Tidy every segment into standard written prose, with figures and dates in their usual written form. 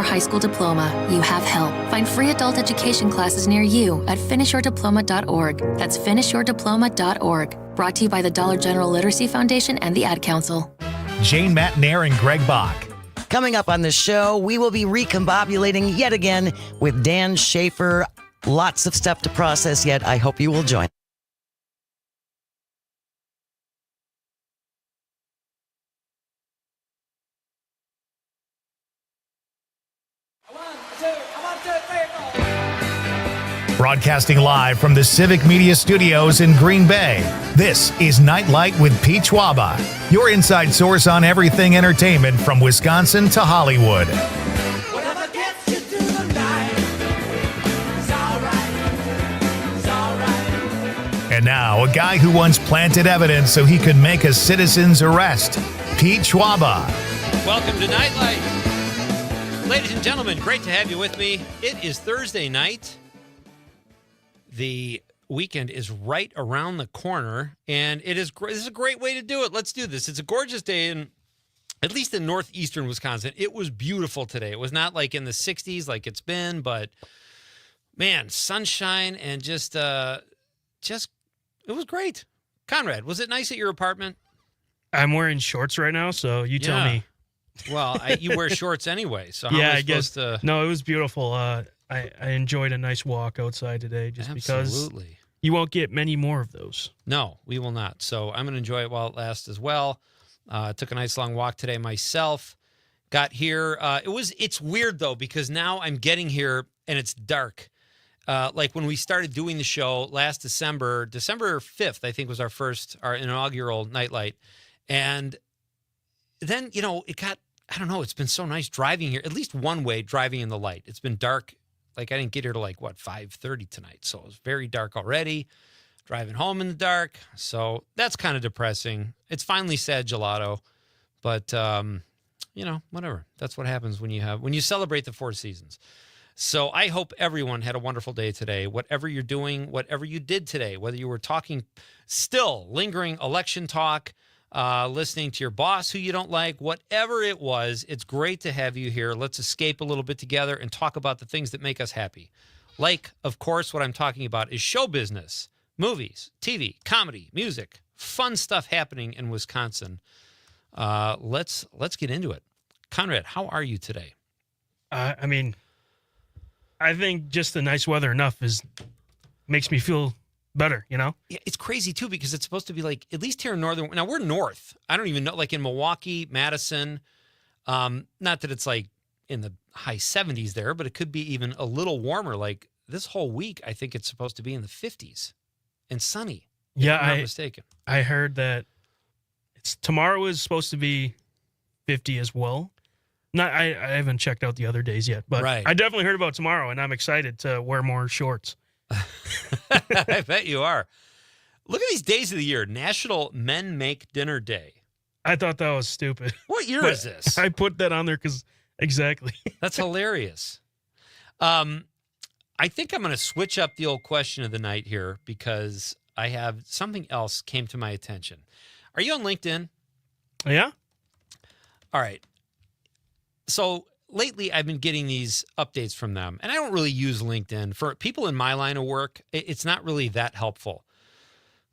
high school diploma, you have help. Find free adult education classes near you at finishyourdiploma.org. That's finishyourdiploma.org. Brought to you by the Dollar General Literacy Foundation and the Ad Council. Jane Matnair and Greg Bach. Coming up on the show, we will be recombobulating yet again with Dan Schaefer. Lots of stuff to process yet. I hope you will join. Broadcasting live from the Civic Media Studios in Green Bay, this is Nite Lite with Pete Schwaba, your inside source on everything entertainment from Wisconsin to Hollywood. Whatever gets you through the night, it's all right. And now, a guy who once planted evidence so he could make a citizen's arrest, Pete Schwaba. Welcome to Nite Lite. Ladies and gentlemen, great to have you with me. It is Thursday night. The weekend is right around the corner, and this is a great way to do it. Let's do this. It's a gorgeous day, at least in northeastern Wisconsin. It was beautiful today. It was not like in the 60s like it's been, but, man, sunshine and just it was great. Conrad, was it nice at your apartment? I'm wearing shorts right now, so you tell me. Well, you wear shorts anyway, so how am I supposed to... No, it was beautiful. I enjoyed a nice walk outside today just because you won't get many more of those. No, we will not. So I'm going to enjoy it while it lasts as well. Took a nice long walk today myself. Got here. It's weird, though, because now I'm getting here and it's dark. Like when we started doing the show last December 5th, I think was our inaugural Nite Lite. And then, it got, I don't know, it's been so nice driving here, at least one way driving in the light. It's been dark. Like, I didn't get here till 5:30 tonight. So it was very dark already. Driving home in the dark. So that's kind of depressing. It's finally sad gelato. But, whatever. That's what happens when you celebrate the four seasons. So I hope everyone had a wonderful day today. Whatever you're doing, whatever you did today, whether you were talking, still lingering election talk, listening to your boss who you don't like, whatever it was, it's great to have you here. Let's escape a little bit together and talk about the things that make us happy. Like, of course, what I'm talking about is show business, movies, TV, comedy, music, fun stuff happening in Wisconsin. Let's get into it. Conrad, how are you today? I think just the nice weather enough makes me feel better, Yeah, it's crazy, too, because it's supposed to be like, at least here in northern, now we're north. I don't even know, like in Milwaukee, Madison, not that it's like in the high 70s there, but it could be even a little warmer. Like this whole week, I think it's supposed to be in the 50s and sunny. Yeah, if I'm not mistaken. I heard that tomorrow is supposed to be 50 as well. I haven't checked out the other days yet, but right. I definitely heard about tomorrow, and I'm excited to wear more shorts. I bet you are. Look at these days of the year. National Men Make Dinner Day. I thought that was stupid. What year is this? I put that on there because exactly. That's hilarious. I think I'm going to switch up the old question of the night here because I have something else came to my attention. Are you on LinkedIn? Yeah. All right. So lately, I've been getting these updates from them, and I don't really use LinkedIn. For people in my line of work, it's not really that helpful.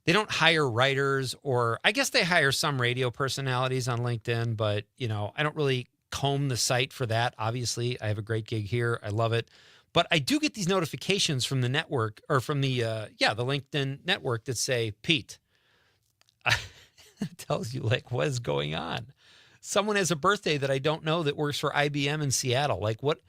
They don't hire writers, or I guess they hire some radio personalities on LinkedIn, but, I don't really comb the site for that. Obviously, I have a great gig here. I love it. But I do get these notifications from the network, or from the LinkedIn network that say, Pete, it tells you, what is going on? Someone has a birthday that I don't know that works for IBM in Seattle. What?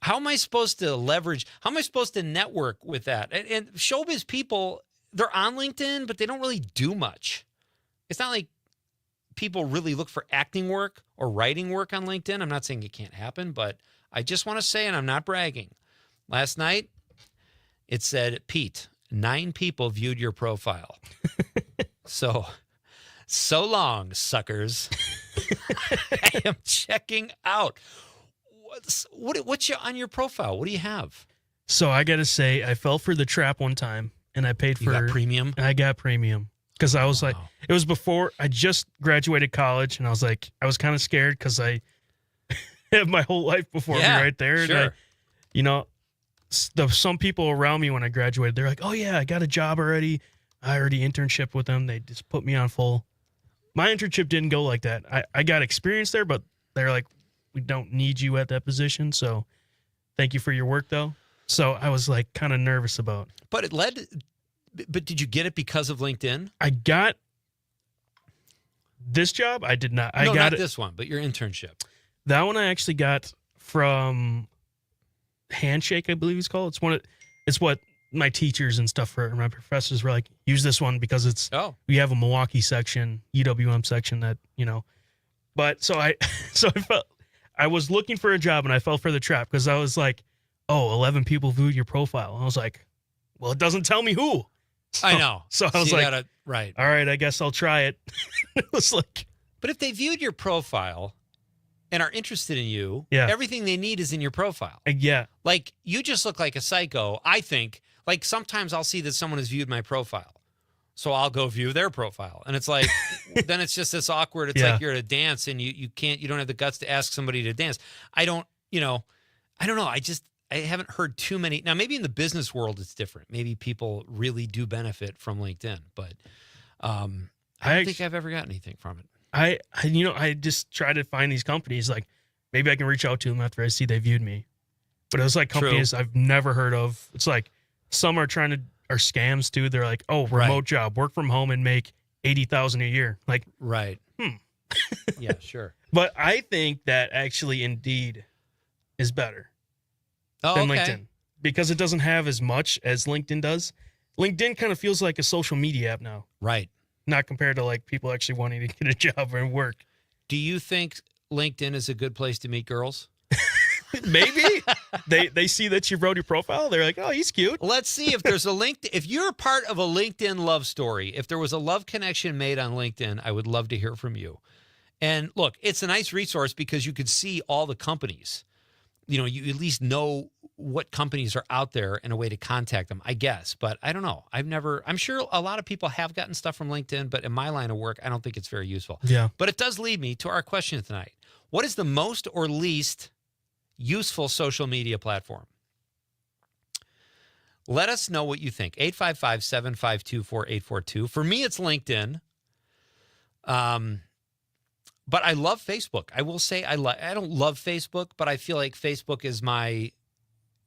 How am I supposed to leverage? How am I supposed to network with that? And showbiz people, they're on LinkedIn, but they don't really do much. It's not like people really look for acting work or writing work on LinkedIn. I'm not saying it can't happen, but I just want to say, and I'm not bragging, last night it said, Pete, 9 people viewed your profile. So long, suckers. I am checking out. What's on your profile? What do you have? So I got to say, I fell for the trap one time, and I paid for... You got premium? I got premium. Because I was like, it was before I just graduated college, and I was kind of scared because I have my whole life before me right there. Sure. And you know, some people around me when I graduated, they're like, "Oh yeah, I got a job already. I already internship with them. They just put me on full." My internship didn't go like that. I got experience there, but they're like, "We don't need you at that position. So thank you for your work, though." So I was like kind of nervous about. But did you get it because of LinkedIn? I got this job. I did not. I No, got not this one, but your internship. That one I actually got from Handshake, I believe it's called. It's what my teachers and stuff or my professors were like, use this one because we have a Milwaukee section, UWM section that, but so I felt I was looking for a job and I fell for the trap because I was like, 11 people viewed your profile. And I was like, well, it doesn't tell me who. I know. So I was like, right. All right, I guess I'll try it. It was like, but if they viewed your profile and are interested in you, Yeah. everything they need is in your profile. yeah, Like, you just look like a psycho, I think. Like, sometimes I'll see that someone has viewed my profile. So I'll go view their profile. And it's like, then it's just this awkward. It's like you're at a dance and you don't have the guts to ask somebody to dance. I don't know. I haven't heard too many. Now, maybe in the business world, it's different. Maybe people really do benefit from LinkedIn, but I don't think I've ever got anything from it. I just try to find these companies. Like, maybe I can reach out to them after I see they viewed me. But it was like companies I've never heard of. It's like some are scams too. They're like, remote job, work from home and make $80,000 a year. Like, right. Yeah, sure. But I think that actually Indeed is better than LinkedIn because it doesn't have as much as LinkedIn does. LinkedIn kind of feels like a social media app now. Right. Not compared to like people actually wanting to get a job and work. Do you think LinkedIn is a good place to meet girls? Maybe they see that you wrote your profile. They're like, oh, he's cute. Let's see if there's if you're part of a LinkedIn love story, if there was a love connection made on LinkedIn, I would love to hear from you. And look, it's a nice resource because you could see all the companies. You at least know what companies are out there and a way to contact them, I guess. But I don't know. I'm sure a lot of people have gotten stuff from LinkedIn, but in my line of work, I don't think it's very useful. Yeah. But it does lead me to our question tonight. What is the most or least useful social media platform? Let us know what you think. 855-752-4842. For me, it's LinkedIn. But I love Facebook. I will say I don't love Facebook, but I feel like Facebook is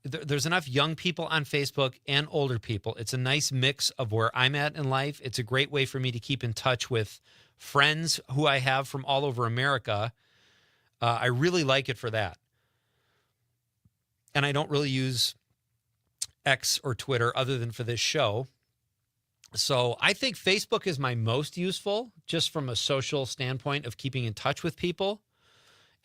there's enough young people on Facebook and older people. It's a nice mix of where I'm at in life. It's a great way for me to keep in touch with friends who I have from all over America. I really like it for that. And I don't really use X or Twitter other than for this show. So I think Facebook is my most useful, just from a social standpoint of keeping in touch with people.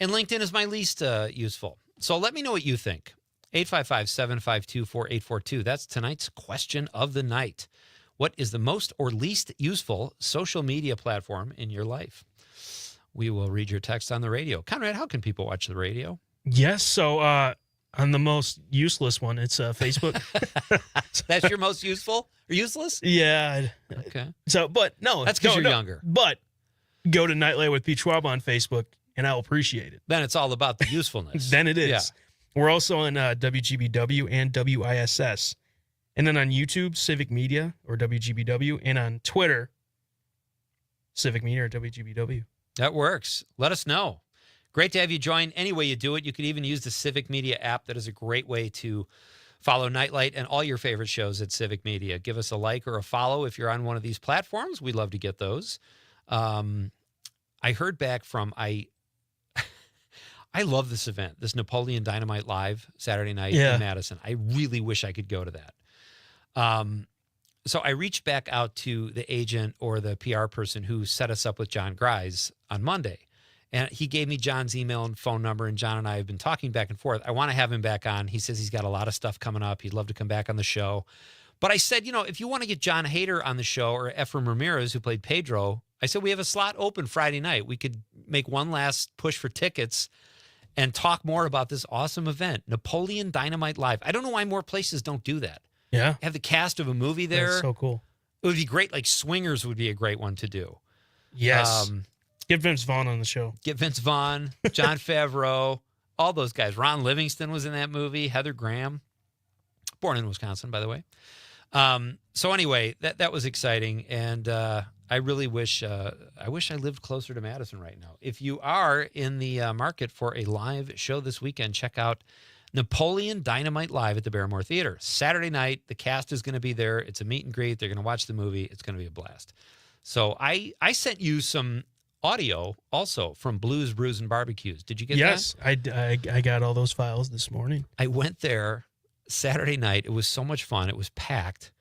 And LinkedIn is my least useful. So let me know what you think. 855-752-4842. That's tonight's question of the night. What is the most or least useful social media platform in your life? We will read your text on the radio. Conrad, how can people watch the radio? Yes. So on the most useless one, it's Facebook. That's your most useful or useless? Yeah. Okay. So, but no. That's because you're younger. But go to Nite Lite with Pete Schwaba on Facebook, and I'll appreciate it. Then it's all about the usefulness. Then it is. Yeah. We're also on WGBW and WISS. And then on YouTube, Civic Media or WGBW. And on Twitter, Civic Media or WGBW. That works. Let us know. Great to have you join. Any way you do it, you could even use the Civic Media app. That is a great way to follow Nite Lite and all your favorite shows at Civic Media. Give us a like or a follow if you're on one of these platforms. We'd love to get those. I heard back from I love this event, this Napoleon Dynamite Live Saturday night in Madison. I really wish I could go to that. So I reached back out to the agent or the PR person who set us up with John Grise on Monday. And he gave me John's email and phone number, and John and I have been talking back and forth. I want to have him back on. He says he's got a lot of stuff coming up. He'd love to come back on the show. But I said, if you want to get John Hader on the show or Ephraim Ramirez, who played Pedro, I said, we have a slot open Friday night. We could make one last push for tickets and talk more about this awesome event, Napoleon Dynamite Live. I don't know why more places don't do that. Yeah. Have the cast of a movie there. That's so cool. It would be great. Like Swingers would be a great one to do. Yes. Get Vince Vaughn on the show. Get Vince Vaughn, Jon Favreau, all those guys. Ron Livingston was in that movie. Heather Graham, born in Wisconsin, by the way. So anyway, that was exciting, and I really wish I lived closer to Madison right now. If you are in the market for a live show this weekend, check out Napoleon Dynamite Live at the Barrymore Theater. Saturday night, the cast is going to be there. It's a meet and greet. They're going to watch the movie. It's going to be a blast. So I sent you some audio also from Blues, Brews, and Barbecues. Did you get that? Yes, I got all those files this morning. I went there Saturday night. It was so much fun. It was packed.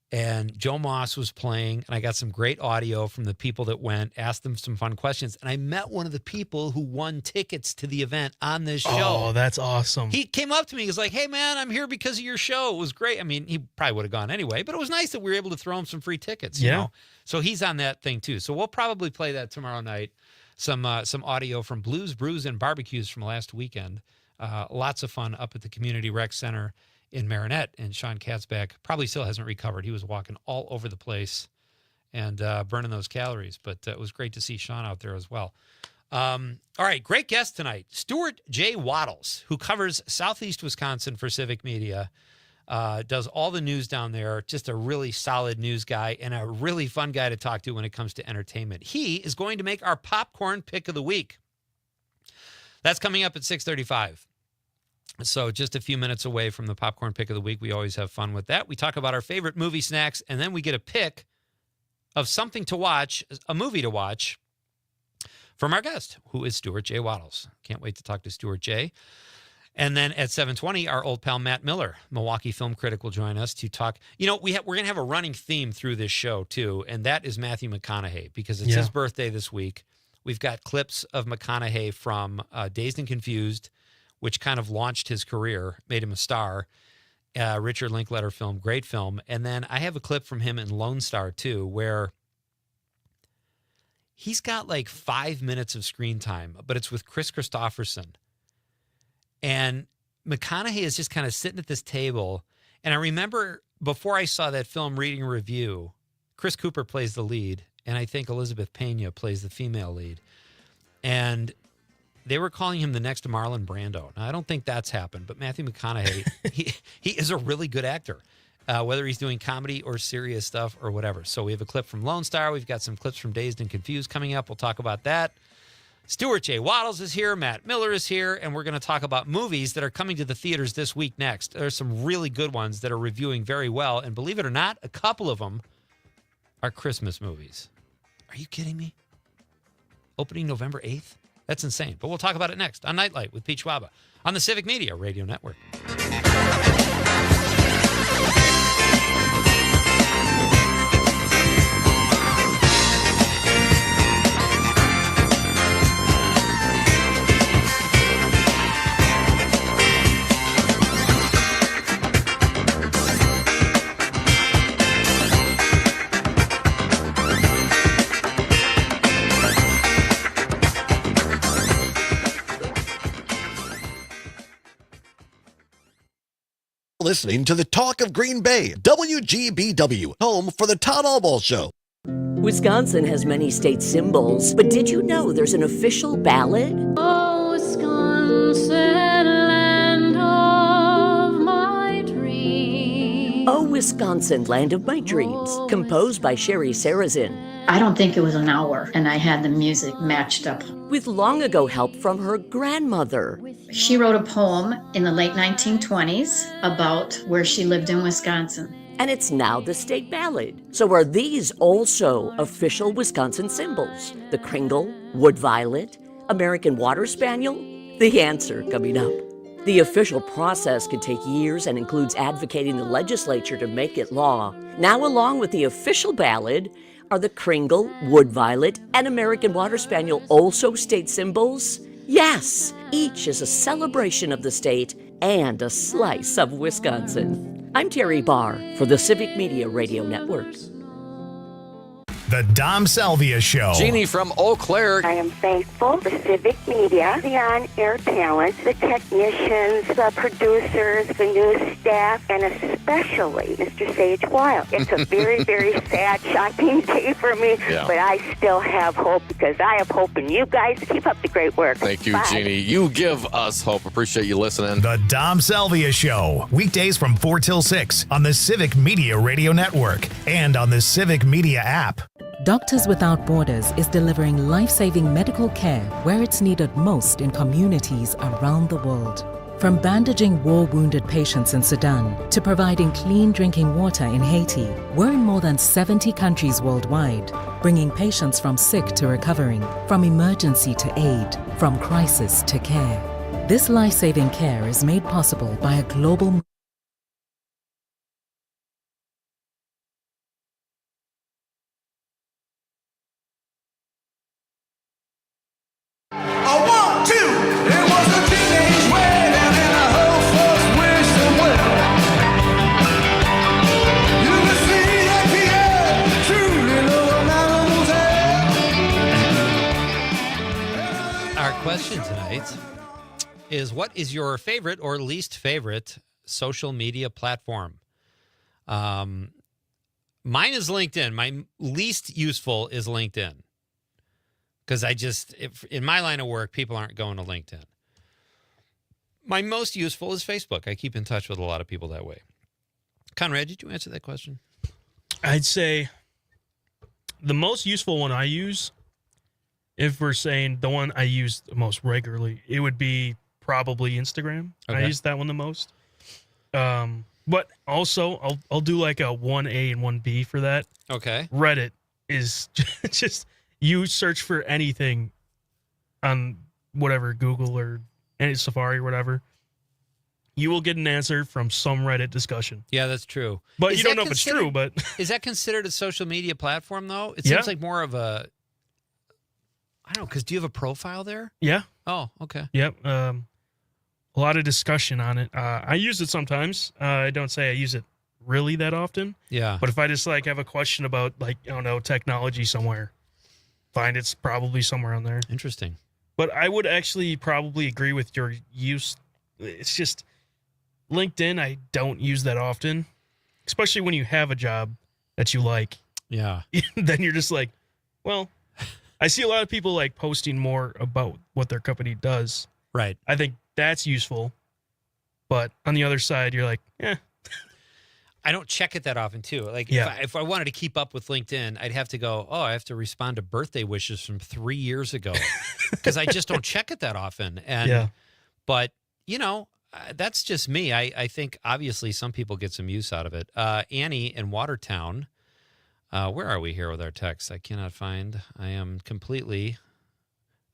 And Joe Moss was playing, and I got some great audio from the people that went, asked them some fun questions. And I met one of the people who won tickets to the event on this show. Oh, that's awesome. He came up to me. He was like, hey, man, I'm here because of your show. It was great. I mean, he probably would have gone anyway, but it was nice that we were able to throw him some free tickets. You know? So he's on that thing, too. So we'll probably play that tomorrow night, some audio from Blues, Brews, and Barbecues from last weekend. Lots of fun up at the Community Rec Center in Marinette, and Sean Katzbach probably still hasn't recovered. He was walking all over the place and burning those calories, but it was great to see Sean out there as well. All right, great guest tonight, Stuart J. Waddles, who covers Southeast Wisconsin for Civic Media, does all the news down there, just a really solid news guy and a really fun guy to talk to when it comes to entertainment. He is going to make our popcorn pick of the week. That's coming up at 6:35. So just a few minutes away from the popcorn pick of the week. We always have fun with that. We talk about our favorite movie snacks, and then we get a pick of something to watch, a movie to watch, from our guest, who is Stuart J. Waddles. Can't wait to talk to Stuart J. And then at 7:20, our old pal Matt Miller, Milwaukee film critic, will join us to talk. You know, we're going to have a running theme through this show, too, and that is Matthew McConaughey, because it's his birthday this week. We've got clips of McConaughey from Dazed and Confused, which kind of launched his career, made him a star. Richard Linklater film, great film. And then I have a clip from him in Lone Star, too, where he's got like 5 minutes of screen time, but it's with Chris Christopherson. And McConaughey is just kind of sitting at this table. And I remember before I saw that film reading a review, Chris Cooper plays the lead, and I think Elizabeth Pena plays the female lead. And they were calling him the next Marlon Brando. Now, I don't think that's happened, but Matthew McConaughey, he is a really good actor, whether he's doing comedy or serious stuff or whatever. So we have a clip from Lone Star. We've got some clips from Dazed and Confused coming up. We'll talk about that. Stuart J. Waddles is here. Matt Miller is here. And we're going to talk about movies that are coming to the theaters this week next. There's some really good ones that are reviewing very well. And believe it or not, a couple of them are Christmas movies. Are you kidding me? Opening November 8th? That's insane. But we'll talk about it next on Nightlight with Pete Schwaba on the Civic Media Radio Network. Listening to the Talk of Green Bay, WGBW, home for the Todd Allball Show. Wisconsin has many state symbols, but did you know there's an official ballad? Oh, Wisconsin, land of my dreams. Oh, Wisconsin, land of my dreams, composed by Sherry Sarazin. I don't think it was an hour, and I had the music matched up. With long ago help from her grandmother. She wrote a poem in the late 1920s about where she lived in Wisconsin. And it's now the state ballad. So are these also official Wisconsin symbols? The Kringle, Wood Violet, American Water Spaniel? The answer coming up. The official process can take years and includes advocating the legislature to make it law. Now, along with the official ballad, are the Kringle, Wood Violet, and American Water Spaniel also state symbols? Yes, each is a celebration of the state and a slice of Wisconsin. I'm Terry Barr for the Civic Media Radio Network. The Dom Salvia Show. Jeannie from Eau Claire. I am thankful for Civic Media, the on-air talent, the technicians, the producers, the news staff, and especially Mr. Sage Wild. It's a very, very sad, shocking day for me, but I still have hope because I have hope in you guys. Keep up the great work. Thank you, Bye. Jeannie. You give us hope. Appreciate you listening. The Dom Salvia Show. Weekdays from 4 till 6 on the Civic Media Radio Network and on the Civic Media app. Doctors Without Borders is delivering life-saving medical care where it's needed most in communities around the world. From bandaging war-wounded patients in Sudan to providing clean drinking water in Haiti, we're in more than 70 countries worldwide, bringing patients from sick to recovering, from emergency to aid, from crisis to care. This life-saving care is made possible by a global Question tonight is, what is your favorite or least favorite social media platform? Mine is LinkedIn. My least useful is LinkedIn because in my line of work, people aren't going to LinkedIn. My most useful is Facebook. I keep in touch with a lot of people that way. Conrad, did you answer that question? I'd say the most useful one I use, if we're saying the one I use the most regularly, it would be probably Instagram. Okay. I use that one the most. But also, I'll do like a 1A and 1B for that. Okay. Reddit is just, you search for anything on whatever, Google or any Safari or whatever, you will get an answer from some Reddit discussion. Yeah, that's true. But you don't know if it's true, but... Is that considered a social media platform, though? It seems like more of a... I don't know, because do you have a profile there? Yeah. Oh, okay. Yep. A lot of discussion on it. I use it sometimes. I don't say I use it really that often. Yeah. But if I just like have a question about like, I don't know, technology somewhere, find it's probably somewhere on there. Interesting. But I would actually probably agree with your use. It's just LinkedIn, I don't use that often, especially when you have a job that you like. Yeah. Then you're just like, well... I see a lot of people like posting more about what their company does. Right. I think that's useful. But on the other side, you're like, I don't check it that often, too. Like, if I wanted to keep up with LinkedIn, I'd have to go, I have to respond to birthday wishes from 3 years ago because I just don't check it that often. And, but, that's just me. I think, obviously, some people get some use out of it. Annie in Watertown. Where are we here with our text? I cannot find. I am completely...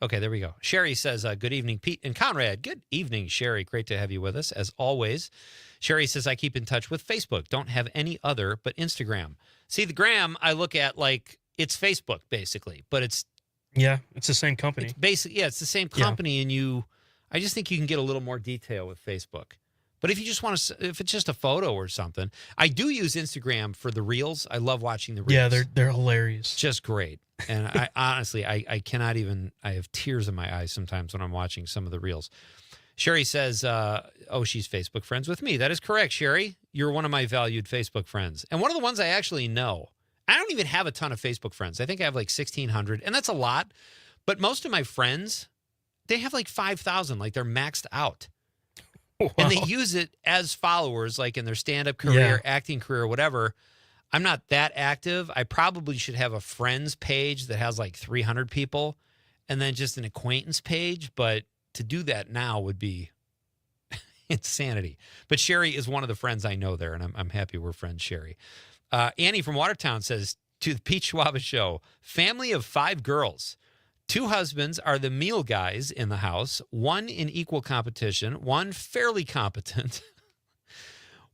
Okay, there we go. Sherry says, good evening, Pete and Conrad. Good evening, Sherry. Great to have you with us, as always. Sherry says, I keep in touch with Facebook. Don't have any other but Instagram. See, the gram, I look at like it's Facebook, basically. But it's... Yeah, it's the same company. It's basically, it's the same company, and I just think you can get a little more detail with Facebook. But if you just want to, if it's just a photo or something, I do use Instagram for the reels. I love watching the reels. Yeah, they're hilarious. Just great. And I honestly, I cannot even, I have tears in my eyes sometimes when I'm watching some of the reels. Sherry says, she's Facebook friends with me. That is correct, Sherry. You're one of my valued Facebook friends. And one of the ones I actually know. I don't even have a ton of Facebook friends. I think I have like 1,600, and that's a lot. But most of my friends, they have like 5,000, like they're maxed out. Wow. And they use it as followers, like in their stand-up career, acting career, whatever. I'm not that active. I probably should have a friends page that has like 300 people and then just an acquaintance page. But to do that now would be insanity. But Sherry is one of the friends I know there, and I'm happy we're friends, Sherry. Annie from Watertown says, to the Pete Schwaba Show, family of 5 girls. 2 husbands are the meal guys in the house, 1 in equal competition, 1 fairly competent.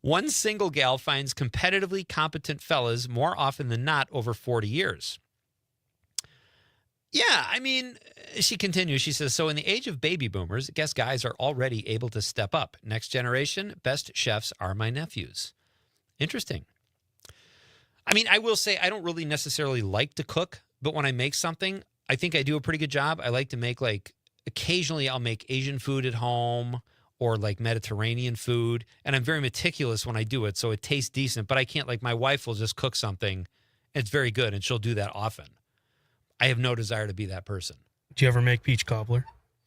1 single gal finds competitively competent fellas more often than not over 40 years. Yeah, I mean, she continues. She says, so in the age of baby boomers, I guess guys are already able to step up. Next generation, best chefs are my nephews. Interesting. I mean, I will say I don't really necessarily like to cook, but when I make something, I think I do a pretty good job. I like to make occasionally I'll make Asian food at home or like Mediterranean food. And I'm very meticulous when I do it. So it tastes decent, but I can't my my wife will just cook something and it's very good. And she'll do that often. I have no desire to be that person. Do you ever make peach cobbler?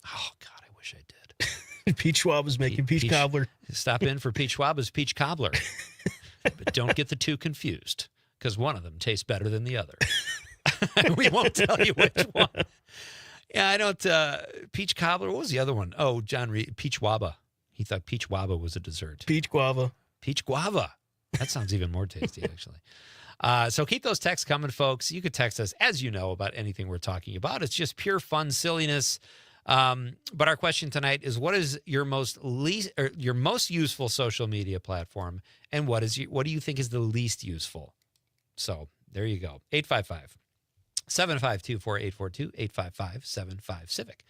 Oh God, I wish I did. Peach Schwaba's making peach cobbler. Stop in for Peach Schwaba's peach cobbler. But don't get the two confused because one of them tastes better than the other. We won't tell you which one. Yeah, I don't. Peach cobbler. What was the other one? Oh, John Reed. Peach Schwaba. He thought peach guava was a dessert. Peach guava. Peach guava. That sounds even more tasty, actually. So keep those texts coming, folks. You could text us, as you know, about anything we're talking about. It's just pure fun, silliness. But our question tonight is: what is your most useful social media platform, and what do you think is the least useful? So there you go. 855-752-4842, 855-75-CIVIC.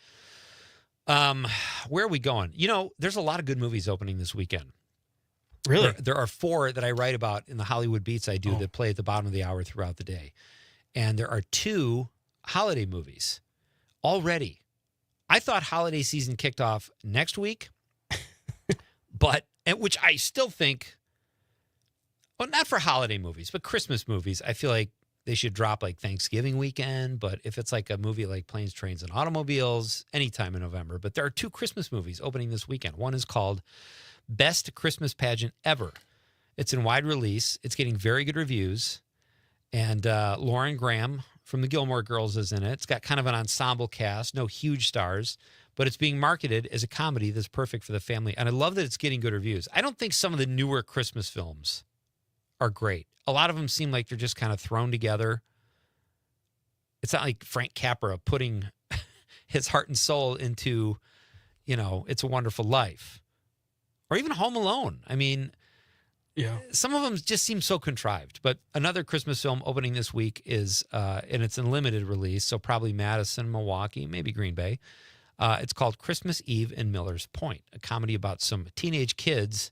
Where are we going? There's a lot of good movies opening this weekend. Really? There are 4 that I write about in the Hollywood Beats I do that play at the bottom of the hour throughout the day. And there are 2 holiday movies already. I thought holiday season kicked off next week, which I still think, well, not for holiday movies, but Christmas movies. I feel like they should drop Thanksgiving weekend. But if it's a movie like Planes, Trains, and Automobiles, anytime in November. But there are 2 Christmas movies opening this weekend. One is called Best Christmas Pageant Ever. It's in wide release. It's getting very good reviews. And Lauren Graham from the Gilmore Girls is in it. It's got kind of an ensemble cast, no huge stars, but it's being marketed as a comedy that's perfect for the family. And I love that it's getting good reviews. I don't think some of the newer Christmas films are great. A lot of them seem like they're just kind of thrown together. It's not like Frank Capra putting his heart and soul into, It's a Wonderful Life. Or even Home Alone. I mean, yeah, some of them just seem so contrived. But another Christmas film opening this week is, and it's in limited release, so probably Madison, Milwaukee, maybe Green Bay. It's called Christmas Eve in Miller's Point, a comedy about some teenage kids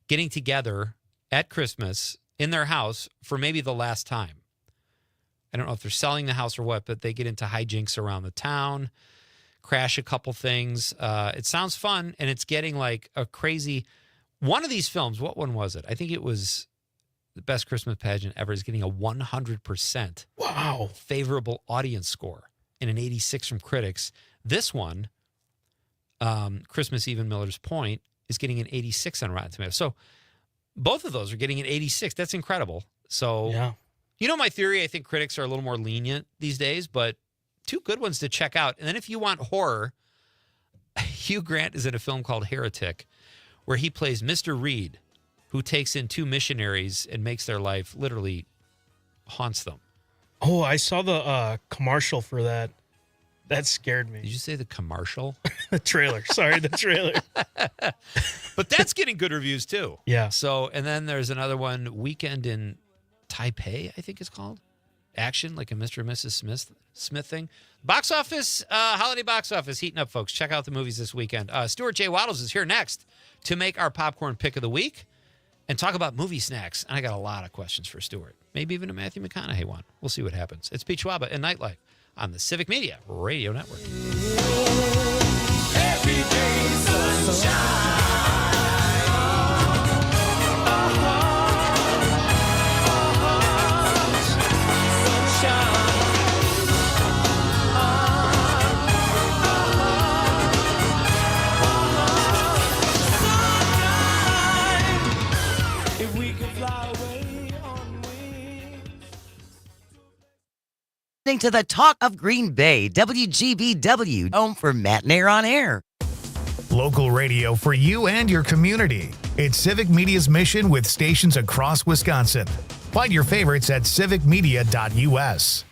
getting together at Christmas in their house for maybe the last time. I don't know if they're selling the house or what, but they get into hijinks around the town, crash a couple things. It sounds fun, and it's getting a crazy... One of these films, what one was it? I think it was the Best Christmas Pageant Ever, is getting a 100% favorable audience score and an 86 from critics. This one, Christmas Eve in Miller's Point, is getting an 86 on Rotten Tomatoes. So both of those are getting an 86. That's incredible. So, yeah. My theory, I think critics are a little more lenient these days, but 2 good ones to check out. And then if you want horror, Hugh Grant is in a film called Heretic, where he plays Mr. Reed, who takes in 2 missionaries and makes their life literally haunts them. Oh, I saw the commercial for that. That scared me. Did you say the commercial? The trailer. Sorry, the trailer. But that's getting good reviews too. Yeah. So, and then there's another one, Weekend in Taipei, I think it's called. Action, like a Mr. and Mrs. Smith thing. Box office, holiday box office heating up, folks. Check out the movies this weekend. Stuart J. Waddles is here next to make our popcorn pick of the week and talk about movie snacks. And I got a lot of questions for Stuart. Maybe even a Matthew McConaughey one. We'll see what happens. It's Pete Schwaba and Nightlife on the Civic Media Radio Network. Every day sunshine. To the Talk of Green Bay, WGBW, home for Matt and Air on Air. Local radio for you and your community. It's Civic Media's mission with stations across Wisconsin. Find your favorites at civicmedia.us.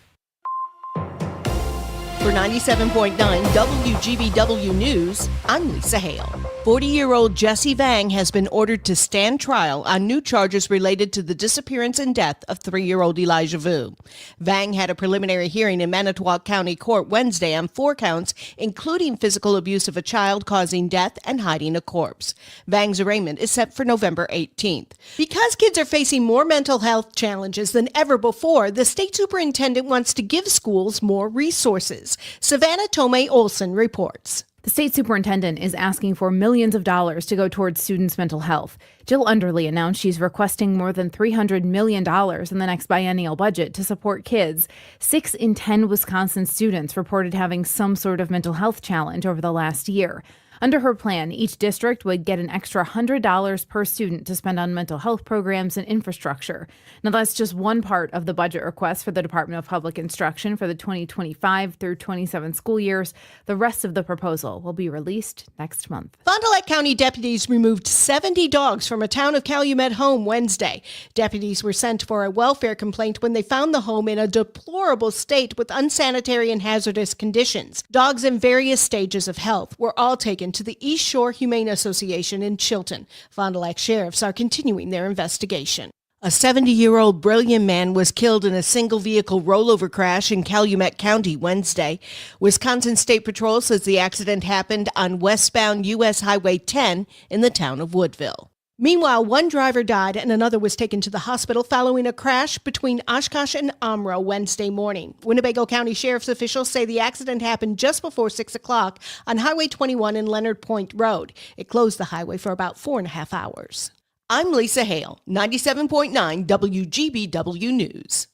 For 97.9 WGBW News, I'm Lisa Hale. 40-year-old Jesse Vang has been ordered to stand trial on new charges related to the disappearance and death of 3-year-old Elijah Vu. Vang had a preliminary hearing in Manitowoc County Court Wednesday on 4 counts, including physical abuse of a child causing death and hiding a corpse. Vang's arraignment is set for November 18th. Because kids are facing more mental health challenges than ever before, the state superintendent wants to give schools more resources. Savannah Tomei Olson reports. The state superintendent is asking for millions of dollars to go towards students' mental health. Jill Underly announced she's requesting more than $300 million in the next biennial budget to support kids. 6 in 10 Wisconsin students reported having some sort of mental health challenge over the last year. Under her plan, each district would get an extra $100 per student to spend on mental health programs and infrastructure. Now, that's just one part of the budget request for the Department of Public Instruction for the 2025 through 27 school years. The rest of the proposal will be released next month. Fond du Lac County deputies removed 70 dogs from a town of Calumet home Wednesday. Deputies were sent for a welfare complaint when they found the home in a deplorable state with unsanitary and hazardous conditions. Dogs in various stages of health were all taken to the East Shore Humane Association in Chilton. Fond du Lac sheriffs are continuing their investigation. A 70-year-old brilliant man was killed in a single-vehicle rollover crash in Calumet County Wednesday. Wisconsin State Patrol says the accident happened on westbound U.S. Highway 10 in the town of Woodville. Meanwhile, one driver died and another was taken to the hospital following a crash between Oshkosh and Omro Wednesday morning. Winnebago County Sheriff's officials say the accident happened just before 6 o'clock on Highway 21 and Leonard Point Road. It closed the highway for about 4.5 hours. I'm Lisa Hale, 97.9 WGBW News.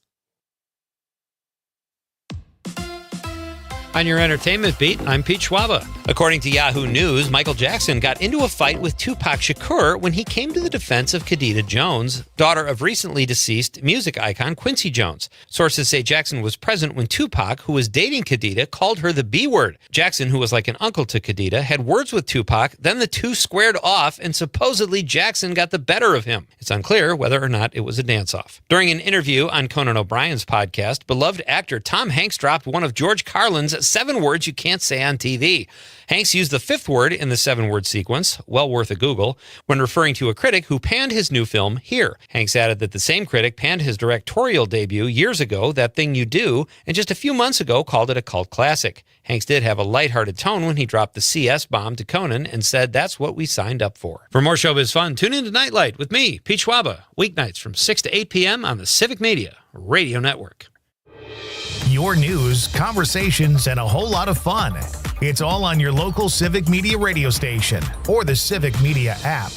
On your entertainment beat, I'm Pete Schwaba. According to Yahoo News, Michael Jackson got into a fight with Tupac Shakur when he came to the defense of Khadijah Jones, daughter of recently deceased music icon Quincy Jones. Sources say Jackson was present when Tupac, who was dating Khadijah, called her the B word. Jackson, who was like an uncle to Khadijah, had words with Tupac, then the two squared off, and supposedly Jackson got the better of him. It's unclear whether or not it was a dance-off. During an interview on Conan O'Brien's podcast, beloved actor Tom Hanks dropped one of George Carlin's 7 words you can't say on TV. Hanks used the 5th word in the 7-word sequence, well worth a Google, when referring to a critic who panned his new film, Here. Hanks added that the same critic panned his directorial debut years ago, That Thing You Do, and just a few months ago called it a cult classic. Hanks did have a lighthearted tone when he dropped the CS bomb to Conan and said that's what we signed up for. For more showbiz fun, tune in to Night Light with me, Pete Schwaba, weeknights from 6 to 8 p.m. on the Civic Media Radio Network. Your news, conversations, and a whole lot of fun. It's all on your local Civic Media radio station or the Civic Media app.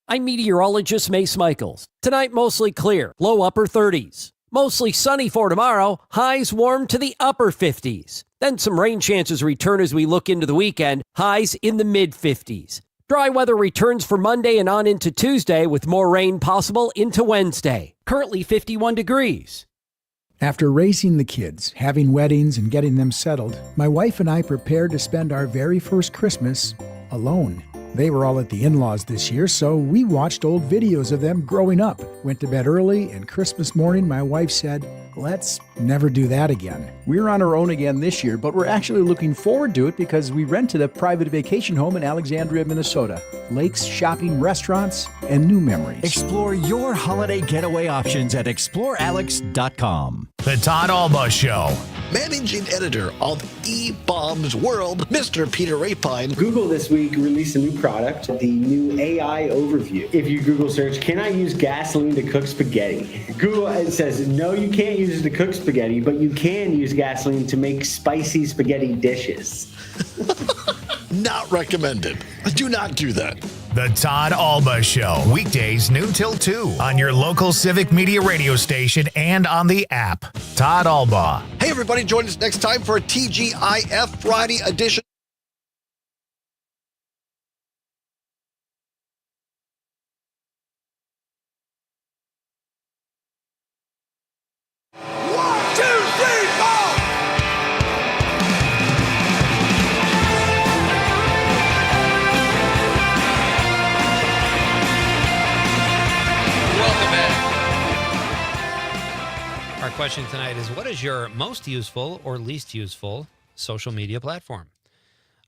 I'm meteorologist Mace Michaels. Tonight, mostly clear, low upper 30s. Mostly sunny for tomorrow, highs warm to the upper 50s. Then some rain chances return as we look into the weekend, highs in the mid 50s. Dry weather returns for Monday and on into Tuesday with more rain possible into Wednesday. Currently 51 degrees. After raising the kids, having weddings, and getting them settled, my wife and I prepared to spend our very first Christmas alone. They were all at the in-laws this year, so we watched old videos of them growing up, went to bed early, and Christmas morning my wife said, "Let's never do that again." We're on our own again this year, but we're actually looking forward to it because we rented a private vacation home in Alexandria, Minnesota. Lakes, shopping, restaurants, and new memories. Explore your holiday getaway options at explorealex.com. The Todd Alba Show. Managing editor of eBaum's World, Mr. Peter Rapine. Google this week released a new product, the new AI Overview. If you Google search, "Can I use gasoline to cook spaghetti?" Google says, no, you can't use it to cook spaghetti, but you can use gasoline to make spicy spaghetti dishes. Not recommended. Do not do that. The Todd Alba Show. Weekdays noon till 2 on your local Civic Media radio station and on the app. Todd Alba. Hey, everybody, join us next time for a TGIF Friday edition. Our question tonight is, what is your most useful or least useful social media platform?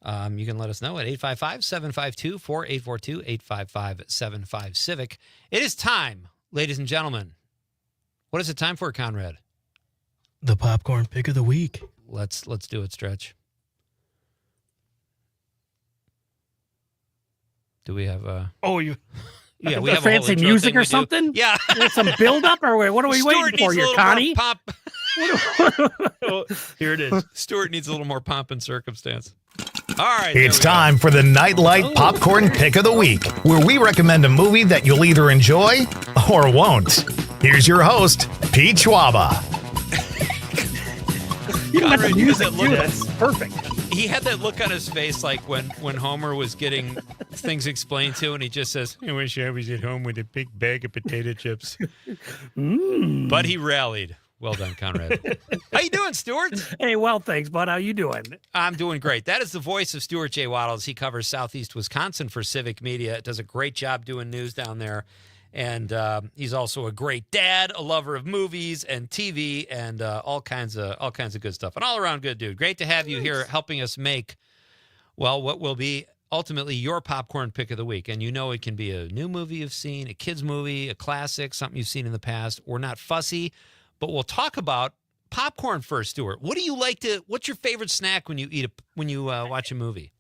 You can let us know at 855-752-4842, 855-75-CIVIC. It is time, ladies and gentlemen. What is it time for, Conrad? The popcorn pick of the week. Let's do it, Stretch. Do we have Yeah, we have fancy music or something. Yeah, some build up or what are we waiting for here, Connie? Pop. Here it is. Stuart needs a little more pomp and circumstance. All right, It's time for the Nite Lite Popcorn Pick of the Week, where we recommend a movie that you'll either enjoy or won't. Here's your host, Pete Schwaba. You don't have the Conrad, music, you had that that's look. perfect. He had that look on his face like when Homer was getting things explained to, and he just says, "I wish I was at home with a big bag of potato chips." But he rallied. Well done, Conrad. How you doing, Stuart? Hey, well, thanks, bud. How you doing? I'm doing great. That is the voice of Stuart J. Waddles. He covers Southeast Wisconsin for Civic Media. Does a great job doing news down there. And he's also a great dad, a lover of movies and TV, and all kinds of good stuff. An all-around good dude. Great to have you here helping us make, well, what will be ultimately your popcorn pick of the week. And you know it can be a new movie you've seen, a kid's movie, a classic, something you've seen in the past. We're not fussy, but we'll talk about popcorn first, Stuart. What do you like to? What's your favorite snack when you watch a movie?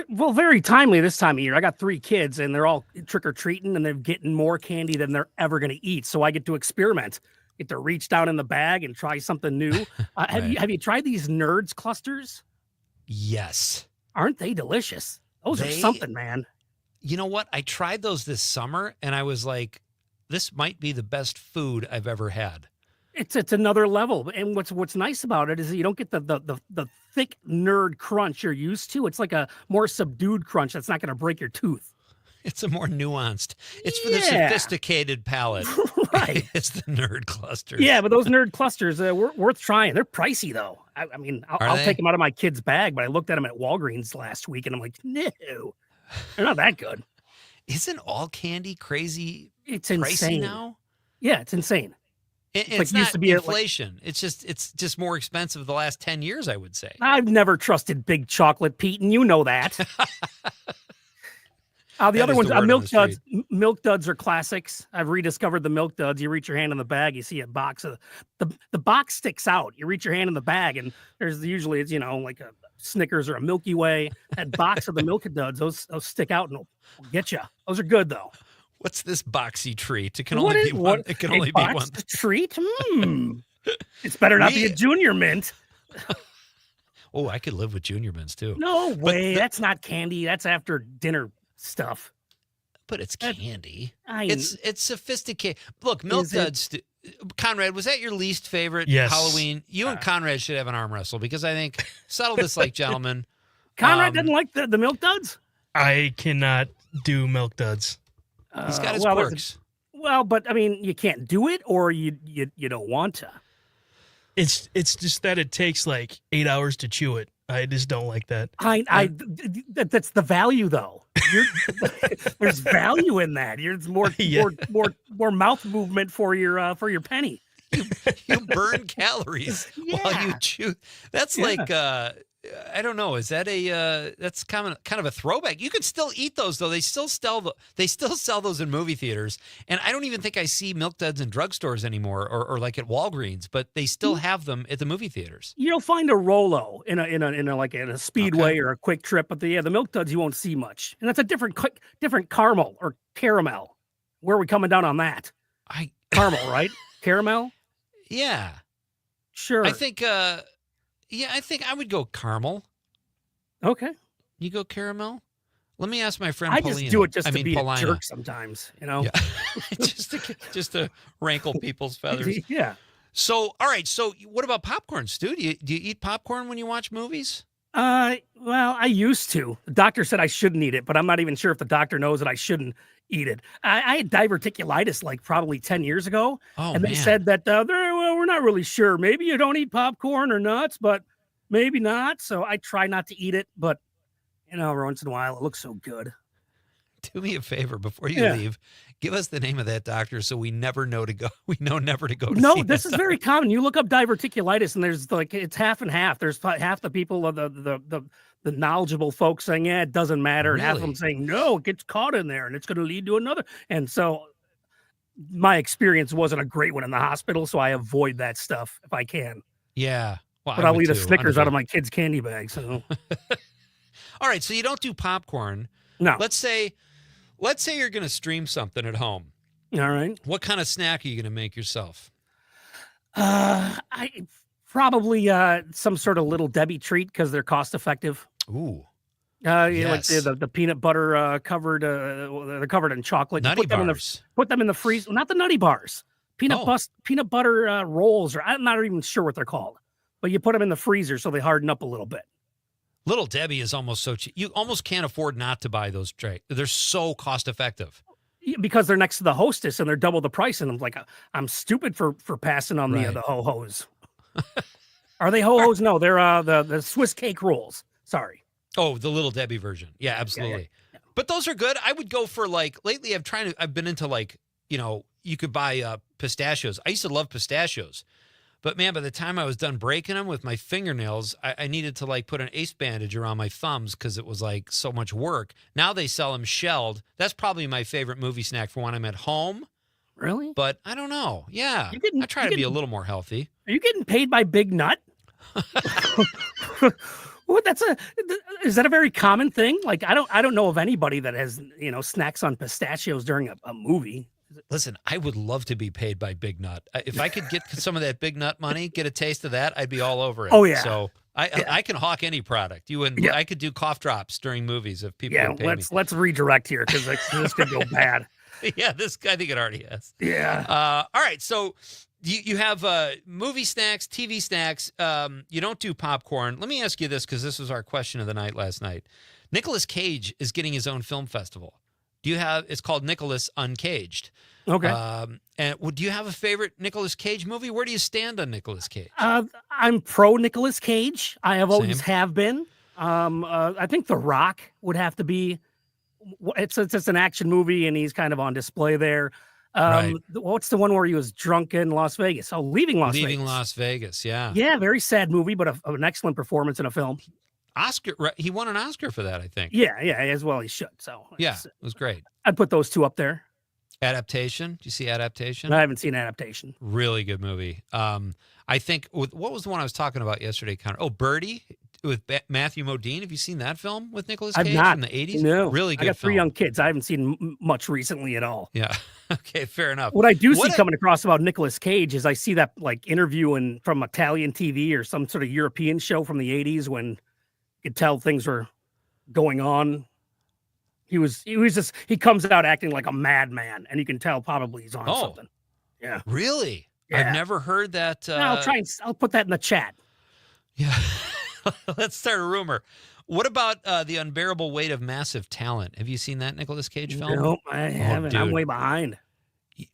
Well, very timely this time of year. I got 3 kids, and they're all trick-or-treating, and they're getting more candy than they're ever going to eat. So I get to experiment, get to reach down in the bag and try something new. Have you tried these Nerds clusters? Yes. Aren't they delicious? Those are something, man. You know what? I tried those this summer, and I was like, this might be the best food I've ever had. It's another level, and what's nice about it is that you don't get the thick nerd crunch you're used to. It's like a more subdued crunch that's not going to break your tooth. It's a more nuanced. It's for the sophisticated palate. Right. It's the nerd clusters. Yeah, but those nerd clusters worth trying. They're pricey though. I mean, I'll take them out of my kid's bag, but I looked at them at Walgreens last week, and I'm like, no, they're not that good. Isn't all candy crazy? It's pricey insane now. Yeah, it's insane. It's not used to be inflation. It's just more expensive the last 10 years, I would say. I've never trusted big chocolate, Pete, and you know that. The other ones, Milk Duds. Milk Duds are classics. I've rediscovered the Milk Duds. You reach your hand in the bag, you see a box of the box sticks out. You reach your hand in the bag, and there's usually it's like a Snickers or a Milky Way. That box of the Milk Duds, those stick out and will get you. Those are good though. What's this boxy treat? It can only be one. It can only be one treat. It's better not be a Junior Mint. Oh, I could live with Junior Mints too. No way. That's not candy. That's after dinner stuff. But it's candy. It's sophisticated. Look, Milk Duds. Conrad, was that your least favorite Halloween? You and Conrad should have an arm wrestle because I think settle this like gentlemen. Conrad didn't like the Milk Duds? I cannot do Milk Duds. He's got his quirks. But I mean, you can't do it, or you don't want to. It's just that it takes like 8 hours to chew it. I just don't like that. That's the value, though. There's value in that. It's more mouth movement for your penny. You burn calories while you chew. That's like I don't know. Is that that's kind of a throwback? You can still eat those though. They still sell those in movie theaters, and I don't even think I see Milk Duds in drugstores anymore, or like at Walgreens. But they still have them at the movie theaters. You'll find a Rolo in a Speedway or a Quick Trip, but the Milk Duds you won't see much, and that's a different caramel or caramel. Where are we coming down on that? Caramel, right? Caramel. Yeah, sure. I think. I think I would go caramel. Okay. You go caramel? Let me ask my friend I Paulina. just do it just to be Paulina. a jerk sometimes, Yeah. just to rankle people's feathers. Yeah. So, all right. So what about popcorn, Stu? Do you eat popcorn when you watch movies? Well, I used to. The doctor said I shouldn't eat it, but I'm not even sure if the doctor knows that I shouldn't eat it. I had diverticulitis like probably 10 years ago. And they said that, we're not really sure. Maybe you don't eat popcorn or nuts, but maybe not. So I try not to eat it, but every once in a while it looks so good. Do me a favor before you leave. Give us the name of that doctor so we never know to go. We know never to go to No, see this is very common. You look up diverticulitis and there's it's half and half. There's half the people of the the knowledgeable folks saying, yeah, it doesn't matter. And half of Really? them saying, no, it gets caught in there and it's going to lead to another. And so my experience wasn't a great one in the hospital. So I avoid that stuff if I can. Yeah. Well, But I I'll would eat a too. Snickers out of Understood. my kid's candy bag. So All right, so you don't do popcorn. no. Let's say you're going to stream something at home. All right. What kind of snack are you going to make yourself? I probably some sort of Little Debbie treat because they're cost effective. Ooh. Like Yes. the peanut butter covered, they're covered in chocolate. You Nutty put them in the bars. put them in the freezer. Not the nutty bars. Peanut butter rolls, or I'm not even sure what they're called. But you put them in the freezer so they harden up a little bit. Little Debbie is almost so cheap. You almost can't afford not to buy those. They're so cost effective. Because they're next to the Hostess and they're double the price, and I'm like, I'm stupid for passing on Right. the ho-hos. Are they ho-hos? No, they're the Swiss cake rolls. Sorry. Oh, the Little Debbie version. Yeah, absolutely. Yeah. But those are good. I would go for lately I've been into you could buy pistachios. I used to love pistachios. But man, by the time I was done breaking them with my fingernails, I needed to put an ace bandage around my thumbs because it was so much work. Now they sell them shelled. That's probably my favorite movie snack for when I'm at home. Really? But I don't know. Yeah. I try to be a little more healthy. Are you getting paid by Big Nut? What? Is that a very common thing? I don't know of anybody that has snacks on pistachios during a movie. Listen, I would love to be paid by Big Nut. If I could get some of that Big Nut money, get a taste of that, I'd be all over it. Oh, yeah. So I can hawk any product. I could do cough drops during movies if people would pay me. Let's redirect here because this could go bad. Yeah, I think it already has. Yeah. All right, so you have movie snacks, TV snacks. You don't do popcorn. Let me ask you this because this was our question of the night last night. Nicolas Cage is getting his own film festival. It's called Nicolas Uncaged. Okay. And do you have a favorite Nicolas Cage movie? Where do you stand on Nicolas Cage? I'm pro Nicolas Cage. I always Same. have been. I think The Rock would have to be. It's an action movie, and he's kind of on display there. Right. What's the one where he was drunk in Las Vegas? Oh, Leaving Las Vegas. Leaving Las Vegas, yeah. Yeah, very sad movie, but an excellent performance in a film. He won an Oscar for that, I think. Yeah, as well he should. So Yeah, it was great. I'd put those two up there. Adaptation. Do you see Adaptation? I haven't seen Adaptation. Really good movie. I think what was the one I was talking about yesterday, Connor? Oh, Birdie with Matthew Modine. Have you seen that film with Nicolas Cage I've not. from the 80s? No. Really good I got film. 3 young kids. I haven't seen much recently at all. Yeah. Okay, fair enough. What I do see coming across about Nicolas Cage is I see that interview from Italian TV or some sort of European show from the 80s when you could tell things were going on. He comes out acting like a madman, and you can tell probably he's on something. Yeah. Really? Yeah. I've never heard that. I'll put that in the chat. Yeah. Let's start a rumor. What about The Unbearable Weight of Massive Talent? Have you seen that Nicolas Cage film? No, I haven't. I'm dude. way behind.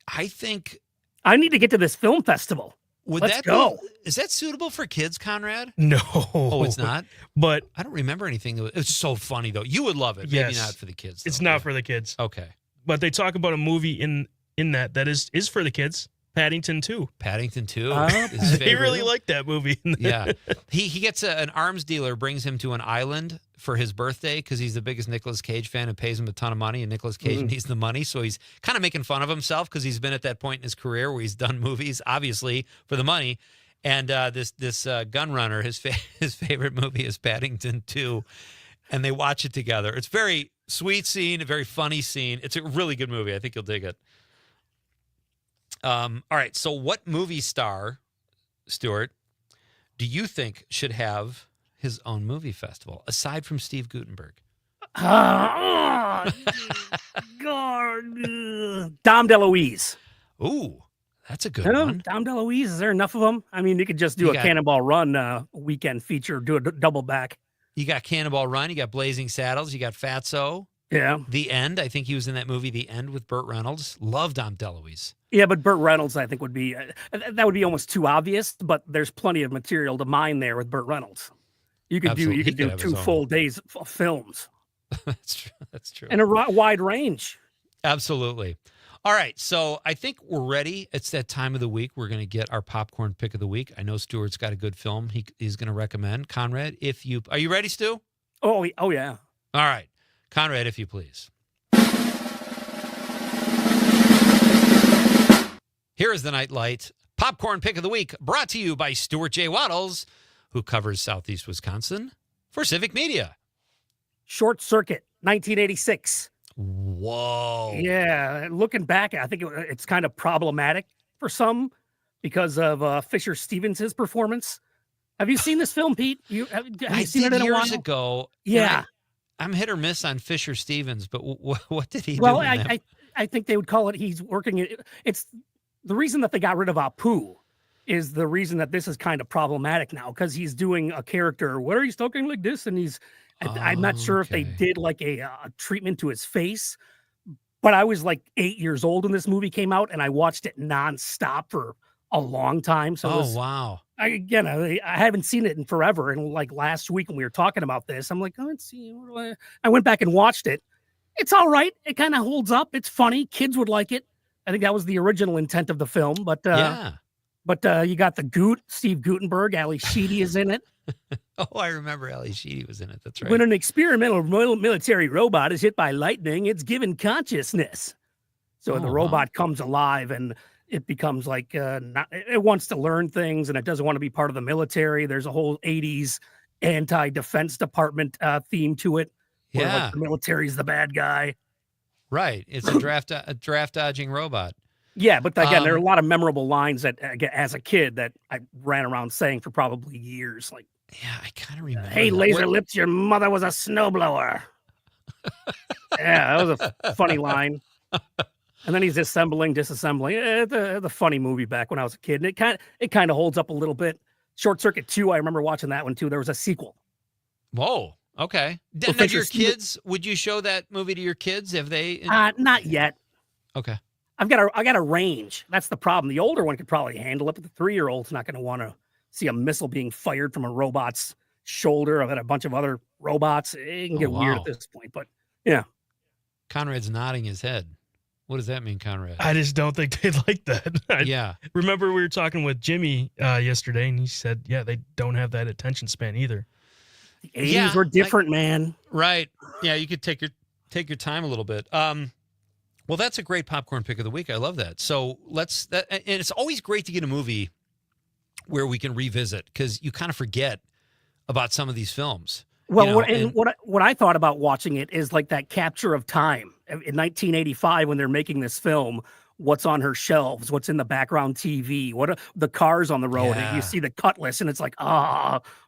I think I need to get to this film festival. Let's go. Is that suitable for kids, Conrad? No. Oh, it's not? But I don't remember anything. It's so funny, though. You would love it. Maybe Yes. not for the kids. it's though. not for the kids. Okay. But they talk about a movie in that is for the kids. Paddington 2. Paddington 2. They really like that movie. Yeah. He gets an arms dealer, brings him to an island for his birthday because he's the biggest Nicolas Cage fan and pays him a ton of money, and Nicolas Cage needs the money. So he's kind of making fun of himself because he's been at that point in his career where he's done movies, obviously, for the money. And this gun runner, his favorite movie is Paddington 2, and they watch it together. It's a very sweet scene, a very funny scene. It's a really good movie. I think you'll dig it. All right, so what movie star, Stuart, do you think should have his own movie festival, aside from Steve Guttenberg? God. Dom DeLuise. Ooh, that's a good one. Dom DeLuise. Is there enough of them? I mean, you could just do a Cannonball Run weekend feature, do a double back. You got Cannonball Run, you got Blazing Saddles, you got Fatso. Yeah. The End. I think he was in that movie, The End, with Burt Reynolds. Love Dom DeLuise. Yeah, but Burt Reynolds, I think, would be almost too obvious. But there's plenty of material to mine there with Burt Reynolds. You could Absolutely. do 2 full days of films. That's true. That's true. And a wide range. Absolutely. All right, so I think we're ready. It's that time of the week. We're going to get our popcorn pick of the week. I know Stuart's got a good film he's going to recommend. Conrad, are you ready, Stu? Oh yeah. All right. Conrad, if you please. Here is the Night Light Popcorn Pick of the Week, brought to you by Stuart J. Waddles, who covers Southeast Wisconsin for Civic Media. Short Circuit, 1986. Whoa. Yeah, looking back, I think it's kind of problematic for some because of Fisher Stevens' performance. Have you seen this film, Pete? Have you seen it in a while? Years ago. Yeah. I'm hit or miss on Fisher Stevens, but what did he do? Well, I think they would call it he's working. It's the reason that they got rid of Apu is the reason that this is kind of problematic now because he's doing a character. What are you talking like this? And I'm not sure if they did like a treatment to his face, but I was like 8 years old when this movie came out and I watched it nonstop for a long time. So wow. I haven't seen it in forever. And like last week when we were talking about this, I'm like, let's see. I went back and watched it. It's all right. It kind of holds up. It's funny. Kids would like it. I think that was the original intent of the film. But you got the Goot, Steve Guttenberg, Ali Sheedy is in it. Oh, I remember Ali Sheedy was in it. That's right. When an experimental military robot is hit by lightning, it's given consciousness. So the robot comes alive and it becomes like it wants to learn things and it doesn't want to be part of the military. There's a whole 80s anti-defense department theme to it. Where, like, the military is the bad guy. Right. It's a draft dodging robot. Yeah, but again, there are a lot of memorable lines that as a kid that I ran around saying for probably years. Like, yeah, I kind of remember. Hey, Laser Lips, your mother was a snowblower. Yeah, that was a funny line. And then he's disassembling. The funny movie back when I was a kid, and it kind of holds up a little bit. Short Circuit 2, I remember watching that one too. There was a sequel. Whoa. Okay. Well, Now, your kids, would you show that movie to your kids? Have they? Not yet. Okay. I got a range. That's the problem. The older one could probably handle it, but the 3-year-old's not going to want to see a missile being fired from a robot's shoulder. I've had a bunch of other robots. It can get weird at this point, but yeah. Conrad's nodding his head. What does that mean, Conrad? I just don't think they'd like that. Yeah. Remember we were talking with Jimmy yesterday, and he said, yeah, they don't have that attention span either. The 80s were different, man. Right. Yeah, you could take your time a little bit. Well, that's a great popcorn pick of the week. I love that. So and it's always great to get a movie where we can revisit because you kind of forget about some of these films. Well, what I thought about watching it is like that capture of time in 1985 when they're making this film. What's on her shelves? What's in the background TV? What are the cars on the road? Yeah. And you see the Cutlass, and it's like,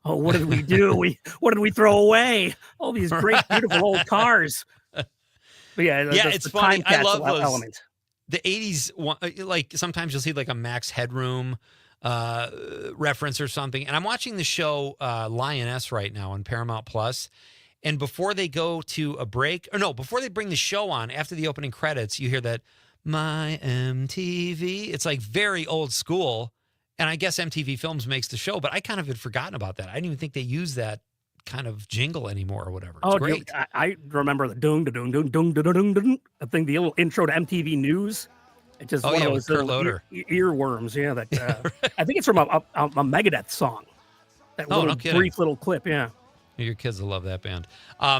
what did we do? What did we throw away? All these great, beautiful old cars. But yeah, it's funny. I love those element. The 80s one. Like sometimes you'll see like a Max Headroom reference or something. And I'm watching the show Lioness right now on Paramount Plus. And before they go to a break, before they bring the show on, after the opening credits, you hear that. My MTV. It's like very old school. And I guess MTV Films makes the show, but I kind of had forgotten about that. I didn't even think they use that kind of jingle anymore or whatever. It's great. Dude, I remember the dung dung dung dung dung dung dung. I think the little intro to MTV News. It just one of those little earworms. Yeah, that I think it's from a Megadeth song. That little brief little clip. Yeah. Your kids will love that band.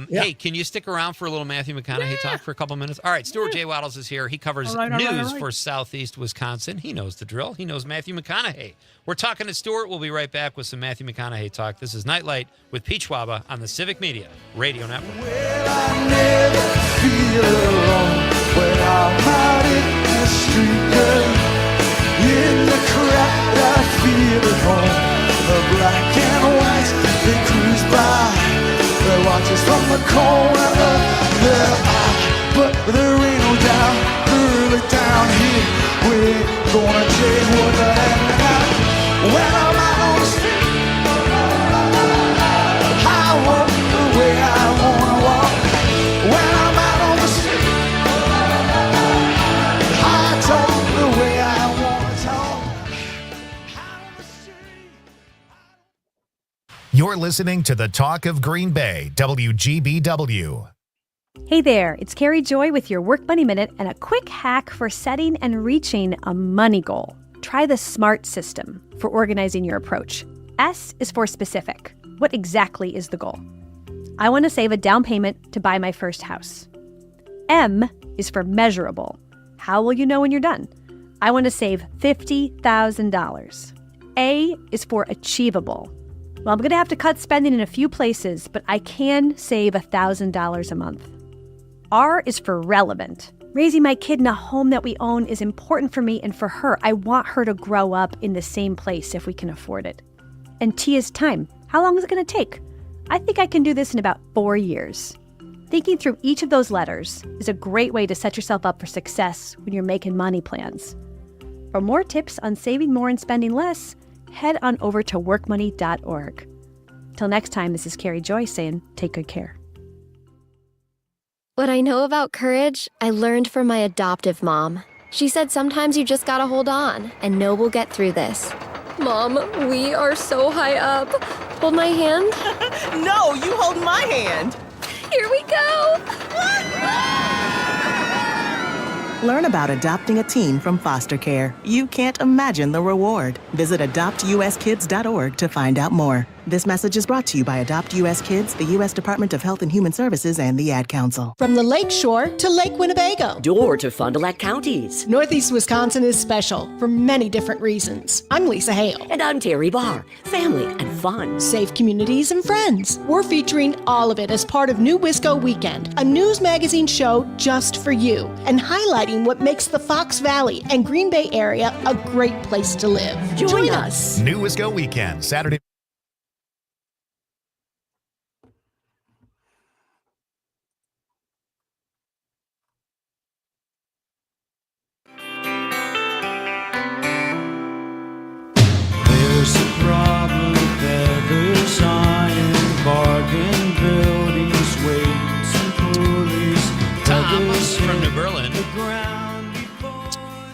Hey, can you stick around for a little Matthew McConaughey talk for a couple minutes? All right, Stuart J. Waddles is here. He covers news for Southeast Wisconsin. He knows the drill. He knows Matthew McConaughey. We're talking to Stuart. We'll be right back with some Matthew McConaughey talk. This is Night Light with Pete Schwaba on the Civic Media Radio Network. Well, I never feel alone when I'm out in the street, girl. In the crowd, I feel at home. The black and white, they cruise by. They watch us from the corner of their eye. But there ain't no doubt, early down here, we ain't gonna change what the heck got. When I'm out on the street, I walk the way I wanna walk. When I'm out on the street, I talk the way I wanna talk. You're listening to the Talk of Green Bay, WGBW. Hey there, it's Carrie Joy with your Work Money Minute and a quick hack for setting and reaching a money goal. Try the SMART system for organizing your approach. S is for specific. What exactly is the goal? I want to save a down payment to buy my first house. M is for measurable. How will you know when you're done? I want to save $50,000. A is for achievable. Well, I'm going to have to cut spending in a few places, but I can save $1,000 a month. R is for relevant. Raising my kid in a home that we own is important for me and for her. I want her to grow up in the same place if we can afford it. And T is time. How long is it going to take? I think I can do this in about 4 years. Thinking through each of those letters is a great way to set yourself up for success when you're making money plans. For more tips on saving more and spending less, head on over to workmoney.org. Till next time, this is Carrie Joy saying, take good care. What I know about courage, I learned from my adoptive mom. She said sometimes you just gotta hold on and know we'll get through this. Mom, we are so high up. Hold my hand. No, you hold my hand. Here we go. Learn about adopting a teen from foster care. You can't imagine the reward. Visit adoptuskids.org to find out more. This message is brought to you by Adopt US Kids, the U.S. Department of Health and Human Services, and the Ad Council. From the Lake Shore to Lake Winnebago. Door to Fond du Lac counties. Northeast Wisconsin is special for many different reasons. I'm Lisa Hale. And I'm Terry Barr. Family and fun. Safe communities and friends. We're featuring all of it as part of New Wisco Weekend, a news magazine show just for you, and highlighting what makes the Fox Valley and Green Bay area a great place to live. Join us. New Wisco Weekend, Saturday. There's a problem, feathers, iron, bargain buildings, weights and pulleys. Tom from New Berlin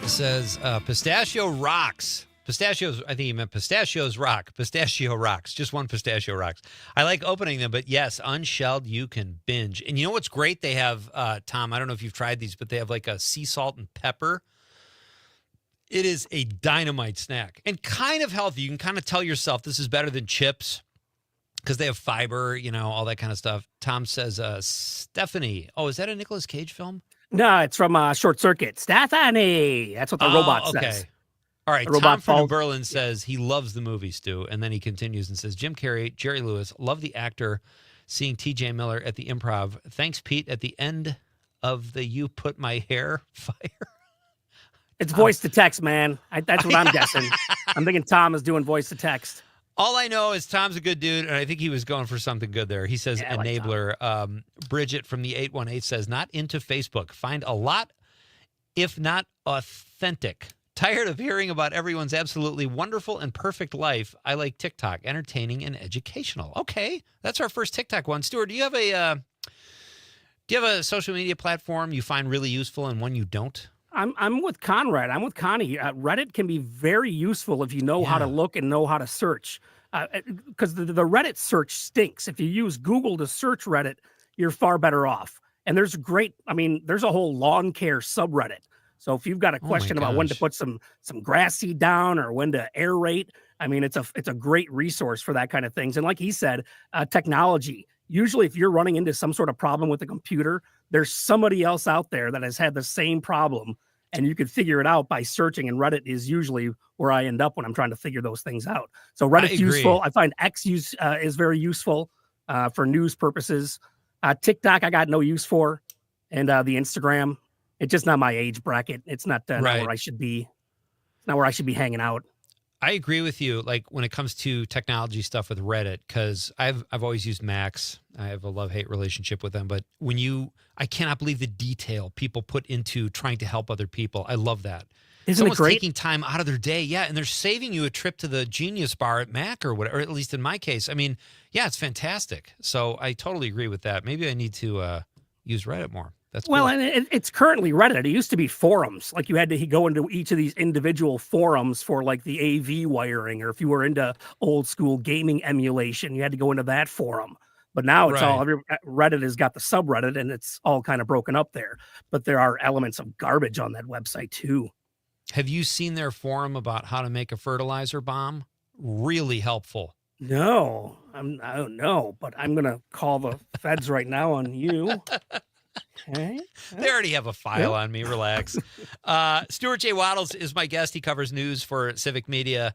says pistachio rocks. Pistachios, I think he meant pistachios rock. Pistachio rocks. Just one pistachio rocks. I like opening them, but yes, unshelled, you can binge. And you know what's great? They have, Tom, I don't know if you've tried these, but they have like a sea salt and pepper. It is a dynamite snack and kind of healthy. You can kind of tell yourself this is better than chips because they have fiber, you know, all that kind of stuff. Tom says, Stephanie. Oh, is that a Nicolas Cage film? No, it's from Short Circuit. Stephanie. That's what the robot says. All right. The Tom from robot Berlin says he loves the movie, Stu. And then he continues and says, Jim Carrey, Jerry Lewis, love the actor, seeing TJ Miller at the Improv. Thanks, Pete, at the end of the You Put My Hair Fire. It's voice to text, man. That's what I'm guessing. I'm thinking Tom is doing voice to text. All I know is Tom's a good dude, and I think he was going for something good there. He says enabler. Bridget from the 818 says, not into Facebook. Find a lot, if not authentic. Tired of hearing about everyone's absolutely wonderful and perfect life. I like TikTok, entertaining and educational. Okay, that's our first TikTok one. Stuart, do you have a social media platform you find really useful and one you don't? I'm with Conrad. I'm with Connie. Reddit can be very useful if you know how to look and know how to search. Because the Reddit search stinks. If you use Google to search Reddit, you're far better off. And there's there's a whole lawn care subreddit. So if you've got a question about when to put some grass seed down or when to aerate, I mean, it's a great resource for that kind of things. And like he said, technology. Usually if you're running into some sort of problem with the computer, there's somebody else out there that has had the same problem, and you could figure it out by searching, and Reddit is usually where I end up when I'm trying to figure those things out. So Reddit's useful. I find X is very useful for news purposes. TikTok I got no use for, and the Instagram, it's just not my age bracket. It's not where I should be. It's not where I should be hanging out. I agree with you, like when it comes to technology stuff with Reddit, because I've always used Max. I have a love-hate relationship with them. But I cannot believe the detail people put into trying to help other people. I love that. Someone's taking time out of their day, and they're saving you a trip to the Genius Bar at Mac or whatever, or at least in my case. I mean, yeah, it's fantastic. So I totally agree with that. Maybe I need to use Reddit more. That's cool. Well, and it's currently Reddit. It used to be forums. Like you had to go into each of these individual forums for like the AV wiring, or if you were into old school gaming emulation, you had to go into that forum. But now it's Reddit has got the subreddit, and it's all kind of broken up there. But there are elements of garbage on that website too. Have you seen their forum about how to make a fertilizer bomb? Really helpful. No, I don't know, but I'm going to call the feds right now on you. Okay. They already have a file on me. Relax. Stuart J. Waddles is my guest. He covers news for Civic Media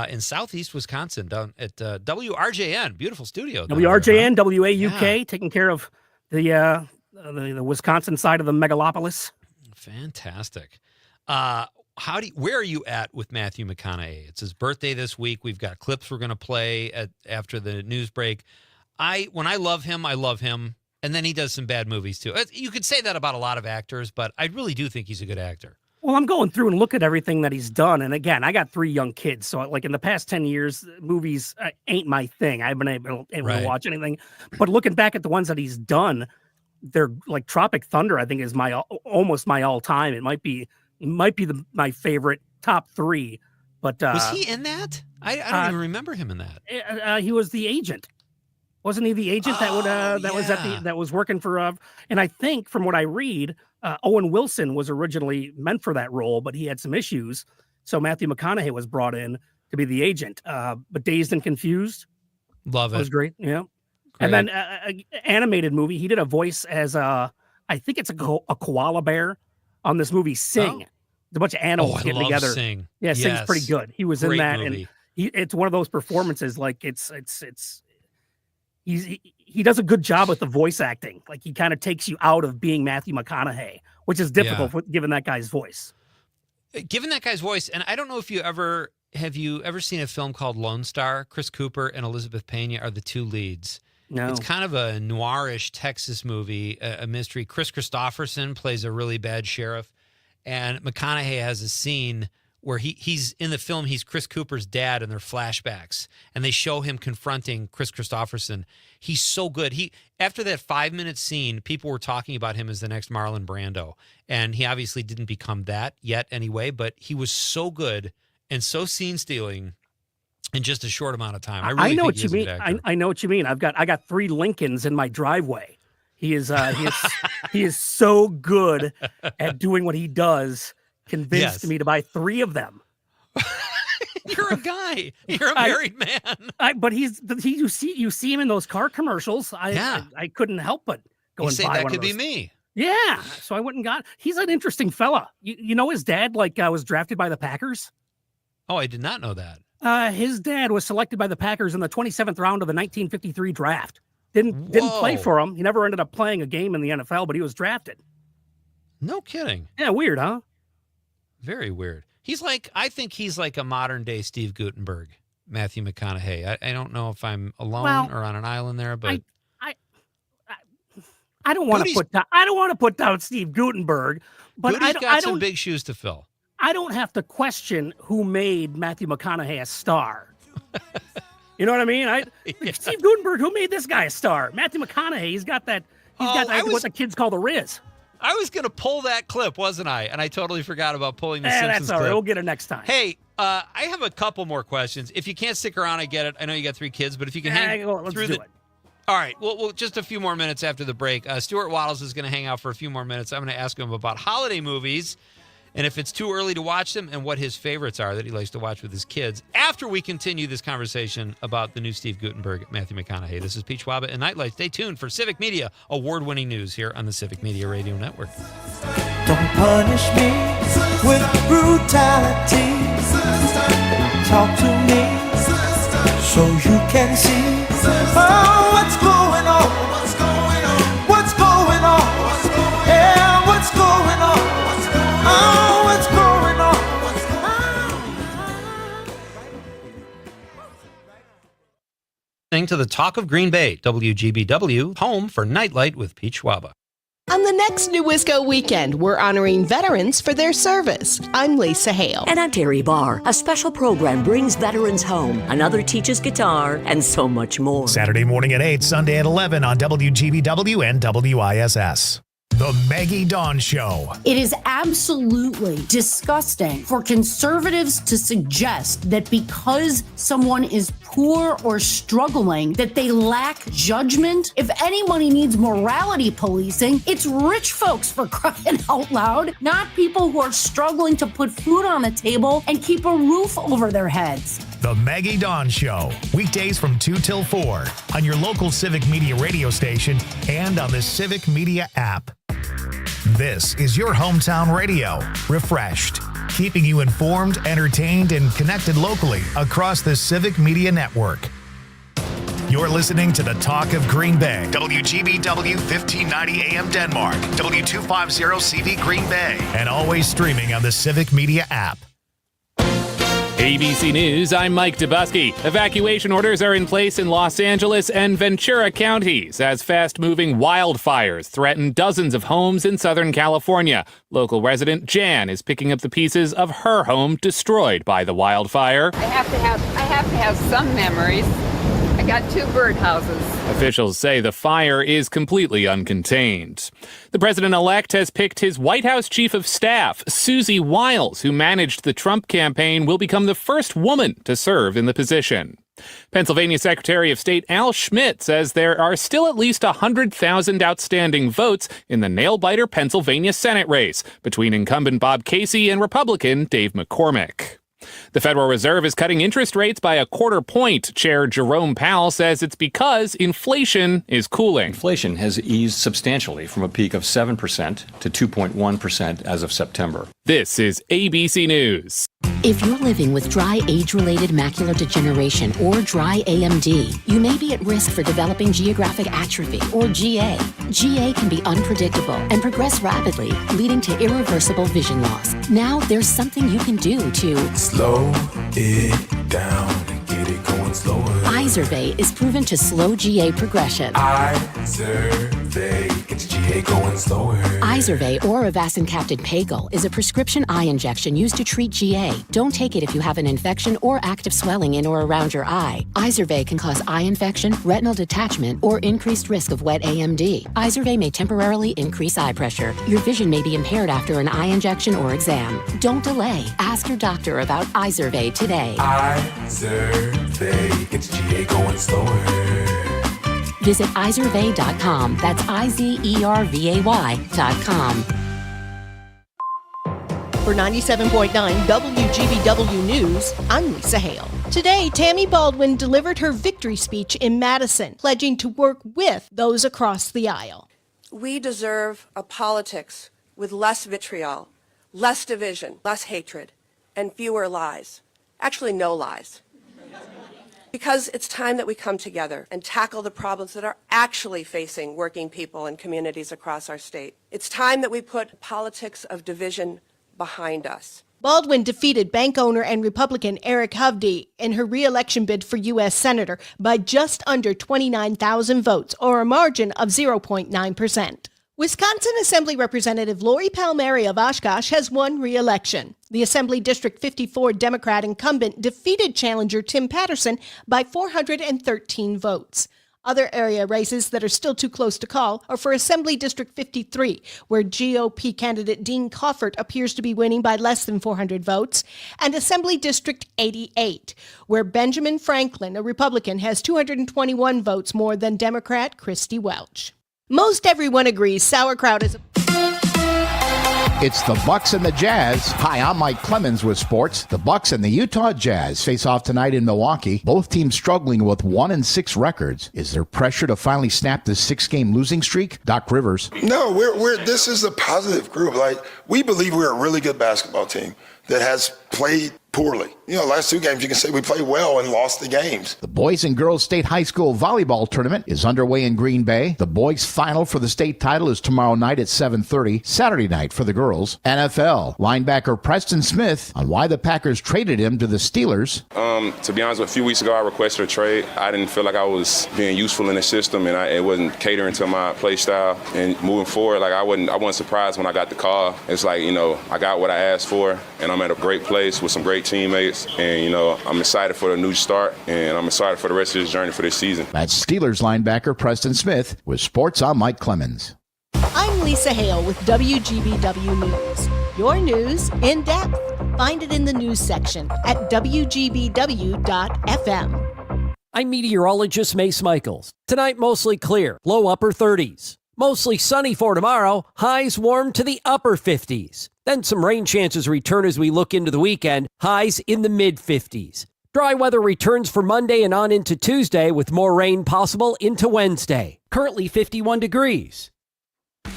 in Southeast Wisconsin down at WRJN. Beautiful studio. WRJN, WAUK, taking care of the Wisconsin side of the megalopolis. Fantastic. Where are you at with Matthew McConaughey? It's his birthday this week. We've got clips we're going to play after the news break. When I love him, I love him. And then he does some bad movies too. You could say that about a lot of actors, but I really do think he's a good actor. Well, I'm going through and look at everything that he's done. And again, I got 3 young kids. So like in the past 10 years, movies ain't my thing. I haven't been able to watch anything. But looking back at the ones that he's done, they're like Tropic Thunder, I think is almost my all time. It might be my favorite top 3. But was he in that? I don't even remember him in that. He was the agent. Wasn't he the agent that was working for? And I think from what I read, Owen Wilson was originally meant for that role, but he had some issues, so Matthew McConaughey was brought in to be the agent. But Dazed and Confused, love it. Was great. Yeah, great. And then animated movie. He did a voice as I think it's a koala bear on this movie. Sing. It's a bunch of animals getting together. Sing. Yeah, Sing's pretty good. He was Great in that, movie. and it's one of those performances like it's. He does a good job with the voice acting. Like he kind of takes you out of being Matthew McConaughey, which is difficult given that guy's voice. Given that guy's voice, and I don't know if you ever seen a film called Lone Star? Chris Cooper and Elizabeth Pena are the 2 leads. No. It's kind of a noirish Texas movie, a mystery. Chris Christopherson plays a really bad sheriff, and McConaughey has a scene where he's in the film, he's Chris Cooper's dad, and they're flashbacks, and they show him confronting Chris Christopherson. He's so good. After that 5-minute scene, people were talking about him as the next Marlon Brando, and he obviously didn't become that yet anyway, but he was so good and so scene-stealing in just a short amount of time. I know what you mean. I know what you mean. I got 3 Lincolns in my driveway. He is so good at doing what he does. Convinced me to buy 3 of them. You're a guy. You're a married man. But you see him in those car commercials. I couldn't help but go and buy one of those. That could be me. Yeah. So I went and got. He's an interesting fella. You know his dad was drafted by the Packers. Oh, I did not know that. His dad was selected by the Packers in the 27th round of the 1953 draft. Didn't play for him. He never ended up playing a game in the NFL, but he was drafted. No kidding. Yeah, weird, huh? Very weird. I think he's like a modern day Steve Guttenberg, Matthew McConaughey. I don't know if I'm alone or on an island there, but I don't want to put down Steve Guttenberg, but Goody's got some big shoes to fill. I don't have to question who made Matthew McConaughey a star. You know what I mean? Steve Guttenberg, who made this guy a star? Matthew McConaughey, he's got what the kids call the Riz. I was going to pull that clip, wasn't I? And I totally forgot about pulling the Simpsons that's all right. clip. We'll get it next time. Hey, I have a couple more questions. If you can't stick around, I get it. I know you got 3 kids, but if you can hang through it. All right. Well, just a few more minutes after the break. Stuart Waddles is going to hang out for a few more minutes. I'm going to ask him about holiday movies and if it's too early to watch them and what his favorites are that he likes to watch with his kids after we continue this conversation about the new Steve Guttenberg, Matthew McConaughey. This is Pete Schwaba and Nightlight. Stay tuned for Civic Media, award-winning news here on the Civic Media Radio Network. Don't punish me with brutality. Talk to me so you can see what's going on. What's going on? Yeah, what's going on? Oh, what's going on? Listening to the Talk of Green Bay, WGBW, home for Nightlight with Pete Schwaba. On the next New Wisco weekend, we're honoring veterans for their service. I'm Lisa Hale. And I'm Terry Barr. A special program brings veterans home. Another teaches guitar and so much more. Saturday morning at 8, Sunday at 11 on WGBW and WISS. The Maggie Dawn Show. It is absolutely disgusting for conservatives to suggest that because someone is poor or struggling, that they lack judgment. If anybody needs morality policing, it's rich folks, for crying out loud, not people who are struggling to put food on the table and keep a roof over their heads. The Maggie Dawn Show, weekdays from 2 till 4 on your local Civic Media radio station and on the Civic Media app. This is your hometown radio, refreshed, keeping you informed, entertained, and connected locally across the Civic Media network. You're listening to the Talk of Green Bay, WGBW 1590 AM Denmark, W250CV Green Bay, and always streaming on the Civic Media app. ABC News, I'm Mike Dubusky. Evacuation orders are in place in Los Angeles and Ventura counties as fast-moving wildfires threaten dozens of homes in Southern California. Local resident Jan is picking up the pieces of her home destroyed by the wildfire. I have to have some memories. I got 2 birdhouses. Officials say the fire is completely uncontained. The president-elect has picked his White House chief of staff, Susie Wiles, who managed the Trump campaign, will become the first woman to serve in the position. Pennsylvania Secretary of State Al Schmidt says there are still at least 100,000 outstanding votes in the nail-biter Pennsylvania Senate race between incumbent Bob Casey and Republican Dave McCormick. The Federal Reserve is cutting interest rates by a 1/4 point. Chair Jerome Powell says it's because inflation is cooling. Inflation has eased substantially from a peak of 7% to 2.1% as of September. This is ABC News. If you're living with dry age-related macular degeneration or dry AMD, you may be at risk for developing geographic atrophy or GA. GA can be unpredictable and progress rapidly, leading to irreversible vision loss. Now there's something you can do to slow it down and get it going slower. Izervay is proven to slow GA progression. Izervay gets GA going slower. Izervay or avacincaptad pagel is a prescription eye injection used to treat GA. Don't take it if you have an infection or active swelling in or around your eye. Izervay can cause eye infection, retinal detachment, or increased risk of wet AMD. Izervay may temporarily increase eye pressure. Your vision may be impaired after an eye injection or exam. Don't delay. Ask your doctor about Izervay today. Izervay gets GA going slower. Visit Izervay.com. That's IZERVAY.com. For 97.9 WGBW News, I'm Lisa Hale. Today, Tammy Baldwin delivered her victory speech in Madison, pledging to work with those across the aisle. We deserve a politics with less vitriol, less division, less hatred, and fewer lies. Actually, no lies. Because it's time that we come together and tackle the problems that are actually facing working people and communities across our state. It's time that we put politics of division behind us. Baldwin defeated bank owner and Republican Eric Hovde in her re-election bid for U.S. Senator by just under 29,000 votes, or a margin of 0.9%. Wisconsin Assembly Representative Lori Palmieri of Oshkosh has won re-election. The Assembly District 54 Democrat incumbent defeated challenger Tim Patterson by 413 votes. Other area races that are still too close to call are for Assembly District 53, where GOP candidate Dean Coffert appears to be winning by less than 400 votes, and Assembly District 88, where Benjamin Franklin, a Republican, has 221 votes more than Democrat Christy Welch. Most everyone agrees sauerkraut is It's the Bucks and the Jazz. Hi, I'm Mike Clemens with sports. The Bucks and the Utah Jazz face off tonight in Milwaukee. Both teams struggling with 1-6 records. Is there pressure to finally snap this 6-game losing streak? Doc Rivers. No, this is a positive group. Like, we believe we're a really good basketball team that has played poorly. You know, last 2 games, you can say we played well and lost the games. The Boys and Girls State High School Volleyball Tournament is underway in Green Bay. The boys' final for the state title is tomorrow night at 7:30. Saturday night for the girls. NFL linebacker Preston Smith on why the Packers traded him to the Steelers. To be honest, a few weeks ago I requested a trade. I didn't feel like I was being useful in the system, and it wasn't catering to my play style. And moving forward, like I wasn't surprised when I got the call. It's like, you know, I got what I asked for, and I'm at a great place with some great teammates. And, you know, I'm excited for the new start, and I'm excited for the rest of this journey for this season. That's Steelers linebacker Preston Smith. With sports, I'm Mike Clemens. I'm Lisa Hale with WGBW News. Your news in depth. Find it in the news section at WGBW.FM. I'm meteorologist Mace Michaels. Tonight, mostly clear, low upper 30s. Mostly sunny for tomorrow, highs warm to the upper 50s. Then some rain chances return as we look into the weekend, highs in the mid 50s. Dry weather returns for Monday and on into Tuesday with more rain possible into Wednesday. Currently 51 degrees.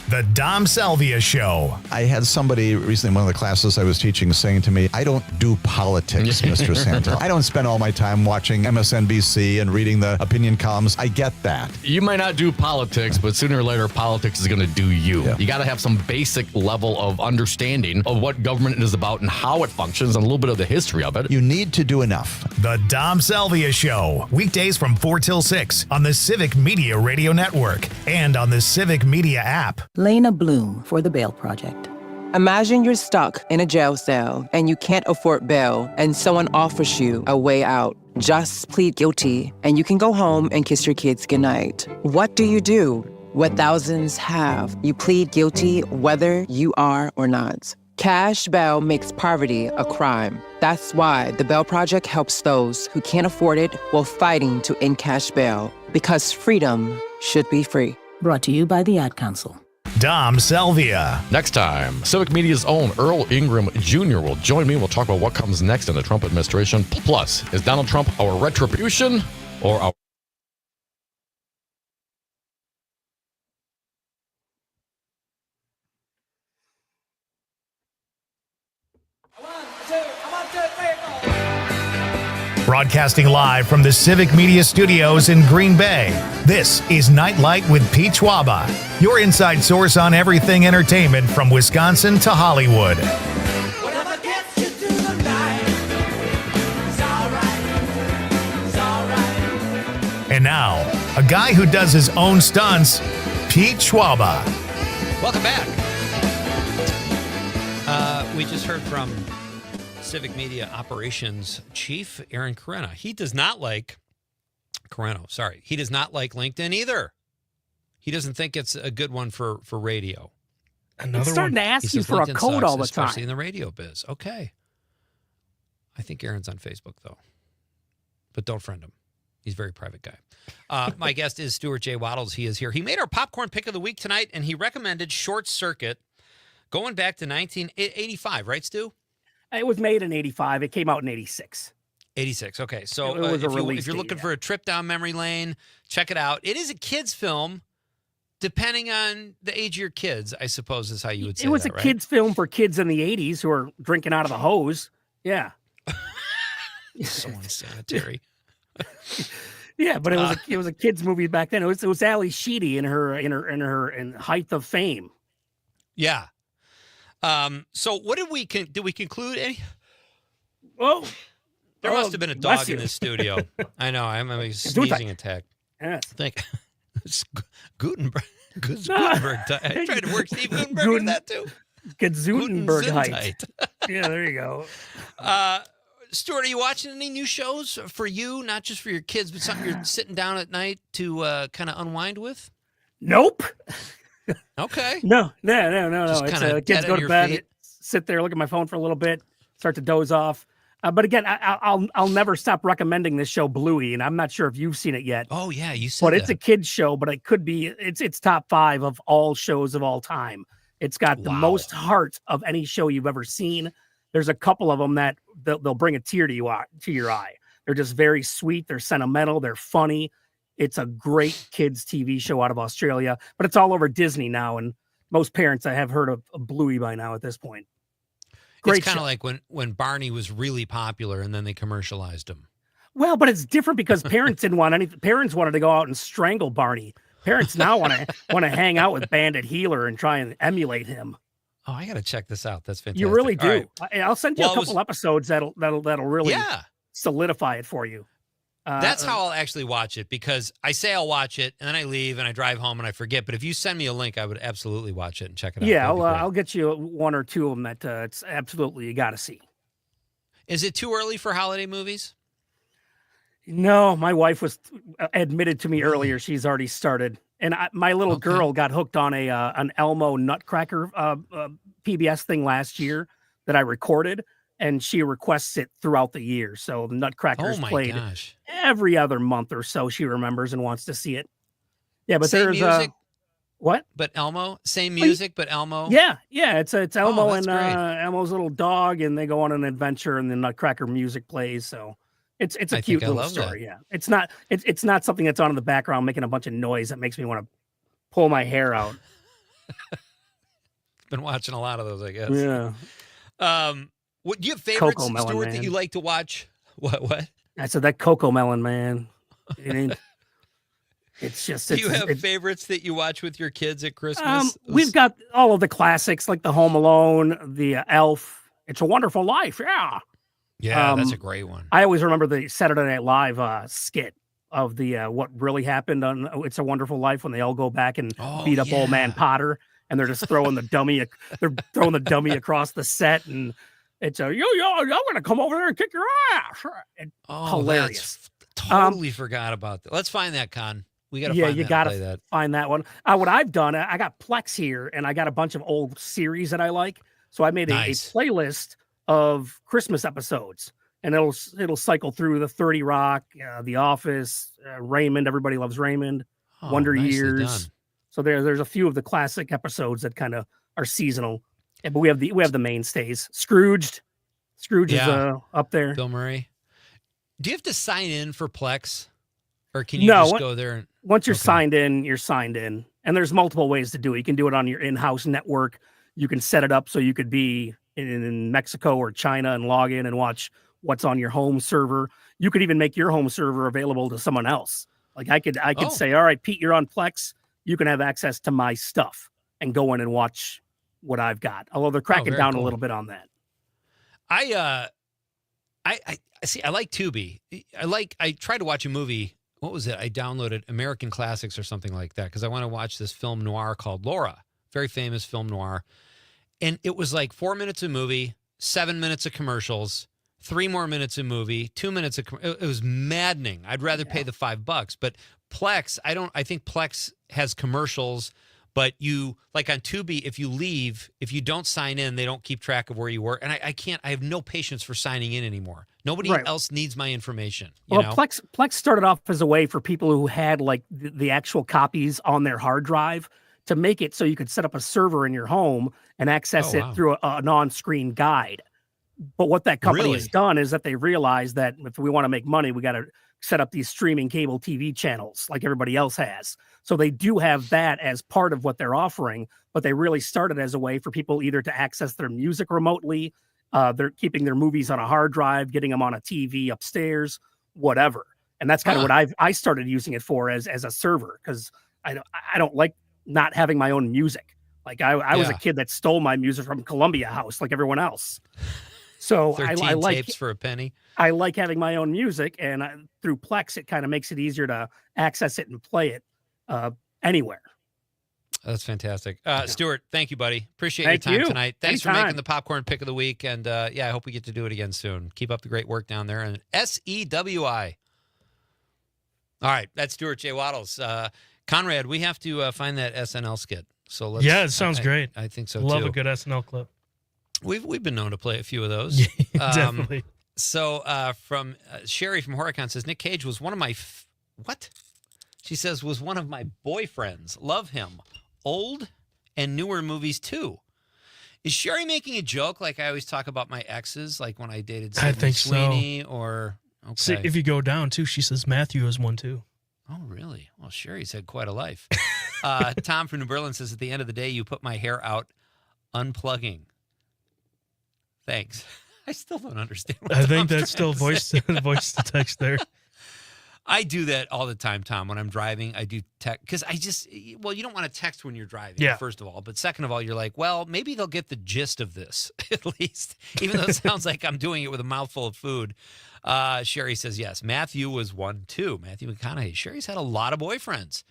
The Dom Salvia Show. I had somebody recently in one of the classes I was teaching saying to me, I don't do politics, Mr. Santa. I don't spend all my time watching MSNBC and reading the opinion columns. I get that. You might not do politics, but sooner or later, politics is going to do you. Yeah. You got to have some basic level of understanding of what government is about and how it functions and a little bit of the history of it. You need to do enough. The Dom Salvia Show. Weekdays from 4 till 6 on the Civic Media Radio Network and on the Civic Media app. Lena Bloom for the Bail Project. Imagine you're stuck in a jail cell and you can't afford bail and someone offers you a way out. Just plead guilty and you can go home and kiss your kids goodnight. What do you do? What thousands have. You plead guilty whether you are or not. Cash bail makes poverty a crime. That's why the Bail Project helps those who can't afford it while fighting to end cash bail. Because freedom should be free. Brought to you by the Ad Council. Dom Salvia. Next time, Civic Media's own Earl Ingram Jr. will join me. We'll talk about what comes next in the Trump administration. Plus, is Donald Trump our retribution or our... Broadcasting live from the Civic Media Studios in Green Bay, this is Nite Lite with Pete Schwaba, your inside source on everything entertainment from Wisconsin to Hollywood. And now, a guy who does his own stunts, Pete Schwaba. Welcome back. We just heard from Civic Media Operations Chief Aaron Carreno. He does not like he does not like LinkedIn either. He doesn't think it's a good one for radio. It's starting to ask you for a code all the time, especially in the radio biz. Okay. I think Aaron's on Facebook though, but don't friend him. He's a very private guy. My guest is Stuart J. Waddles. He is here. He made our popcorn pick of the week tonight, and he recommended Short Circuit going back to 1985, right, Stu? It was made in 85. It came out in 86. 86. Okay. So It was a if you're looking for a trip down memory lane, check it out. It is a kid's film, depending on the age of your kids, I suppose is how you would say It was that, a right? kid's film for kids in the 80s who were drinking out of the hose. Yeah. So unsanitary. Yeah, but it was a kids movie back then. It was Ali Sheedy in her height of fame. Yeah. So what did we conclude any? Oh, there must have been a dog you. in this studio. I know. I'm having a sneezing attack. Yes. Think Gutenberg. Gutenberg. I tried to work Steve Gutenberg with that too. Gutenberg height. Gesundheit. Yeah, there you go. Stuart, are you watching any new shows for you, not just for your kids, but something you're sitting down at night to kind of unwind with? Nope. Okay. No. Just It's kinda kids dead go at to your bed, feet. sit there, look at my phone for a little bit, start to doze off. But again, I'll never stop recommending this show, Bluey, and I'm not sure if you've seen it yet. Oh yeah, you said But that. it's a kids show, but it could be it's top 5 of all shows of all time. It's got the most heart of any show you've ever seen. There's a couple of them that they'll bring a tear to your eye. They're just very sweet. They're sentimental. They're funny. It's a great kids TV show out of Australia, but it's all over Disney now. And most parents I have heard of Bluey by now at this point. Great It's kind show. of like when Barney was really popular and then they commercialized him. Well, but it's different because parents didn't want anything. Parents wanted to go out and strangle Barney. Parents now want to hang out with Bandit Healer and try and emulate him. Oh, I got to check this out. That's fantastic. You really All do. right. I'll send you Well, a couple episodes that'll really Yeah. solidify it for you. That's how I'll actually watch it, because I say I'll watch it and then I leave and I drive home and I forget. But if you send me a link, I would absolutely watch it and check it out. Yeah, That'd be great. I'll get you one or two of them that it's absolutely you got to see. Is it too early for holiday movies? No, my wife was admitted to me earlier. She's already started, and my little girl got hooked on an Elmo Nutcracker PBS thing last year that I recorded, and she requests it throughout the year. So the Nutcracker is Oh my played gosh. every other month or so. She remembers and wants to see it. Yeah, but Same there's music, what? but Elmo? Same music, but Elmo? Yeah, it's Elmo that's and great. Elmo's little dog, and they go on an adventure, and the Nutcracker music plays. So It's a cute little story. Yeah, it's not something that's on in the background making a bunch of noise that makes me want to pull my hair out. Been watching a lot of those, I guess. Yeah. What do you have favorites, Cocoa Melon, Stuart, man. that you like to watch? What? I said that Cocoa Melon, man. It's just. Do you have favorites that you watch with your kids at Christmas? We've got all of the classics like the Home Alone, the Elf, It's a Wonderful Life. Yeah. Yeah, that's a great one. I always remember the Saturday Night Live skit of the what really happened on It's a Wonderful Life when they all go back and beat up old man Potter, and they're just throwing the dummy. They're throwing the dummy across the set, and it's I'm gonna come over there and kick your ass. Hilarious. Totally forgot about that. Let's find that, Con. We got to find that. You gotta find that one. What I've done, I got Plex here, and I got a bunch of old series that I like. So I made a playlist of Christmas episodes, and it'll cycle through the 30 Rock, The Office, Raymond. Everybody Loves Raymond, Wonder Years. Done. So there's a few of the classic episodes that kind of are seasonal. Yeah, but we have the mainstays. Scrooged. Scrooge is up there. Bill Murray. Do you have to sign in for Plex, or can you just go there? Once you're signed in, you're signed in. And there's multiple ways to do it. You can do it on your in-house network. You can set it up so you could be in Mexico or China and log in and watch what's on your home server. You could even make your home server available to someone else. Like I could say, all right, Pete, you're on Plex. You can have access to my stuff and go in and watch what I've got. Although they're cracking down a little bit on that. I see. I like Tubi. I tried to watch a movie. What was it? I downloaded American Classics or something like that because I want to watch this film noir called Laura. Very famous film noir. And it was like 4 minutes of movie, 7 minutes of commercials, 3 more minutes of movie, 2 minutes of it was maddening. I'd rather pay the $5. But Plex, I think Plex has commercials, but you like on Tubi, if you leave, if you don't sign in, they don't keep track of where you were. And I have no patience for signing in anymore. Nobody else needs my information. You know? Plex started off as a way for people who had like the actual copies on their hard drive to make it so you could set up a server in your home and access it through an on-screen guide. But what that company has done is that they realized that if we want to make money, we got to set up these streaming cable TV channels like everybody else has. So they do have that as part of what they're offering, but they really started as a way for people either to access their music remotely, they're keeping their movies on a hard drive, getting them on a TV upstairs, whatever. And that's kind of what I started using it for as a server, because I don't like not having my own music. Like I was a kid that stole my music from Columbia House like everyone else. So 13 I like tapes for a penny. I like having my own music, and through Plex, it kind of makes it easier to access it and play it anywhere. That's fantastic. Stuart, thank you, buddy. Appreciate your time tonight. Thanks for making the popcorn pick of the week. And I hope we get to do it again soon. Keep up the great work down there. And SEWI. All right. That's Stuart J. Waddles. Conrad, we have to find that SNL skit. So let's. Yeah, it sounds great. I think so, Love too. a good SNL clip. We've been known to play a few of those. Definitely. So from Sherry from Horicon says, Nick Cage was one of my... what? She says, was one of my boyfriends. Love him. Old and newer movies, too. Is Sherry making a joke like I always talk about my exes, like when I dated Sydney Sweeney? Or okay. See, if you go down, too, she says Matthew is one, too. Oh, really? Well, Sherry's had quite a life. Tom from New Berlin says, at the end of the day, you put my hair out unplugging. Thanks. I still don't understand what I think Tom's that's still voice to text there. I do that all the time, Tom. When I'm driving, I do text because you don't want to text when you're driving, first of all. But second of all, you're like, well, maybe they'll get the gist of this at least, even though it sounds like I'm doing it with a mouthful of food. Sherry says, yes, Matthew was one too. Matthew McConaughey. Sherry's had a lot of boyfriends.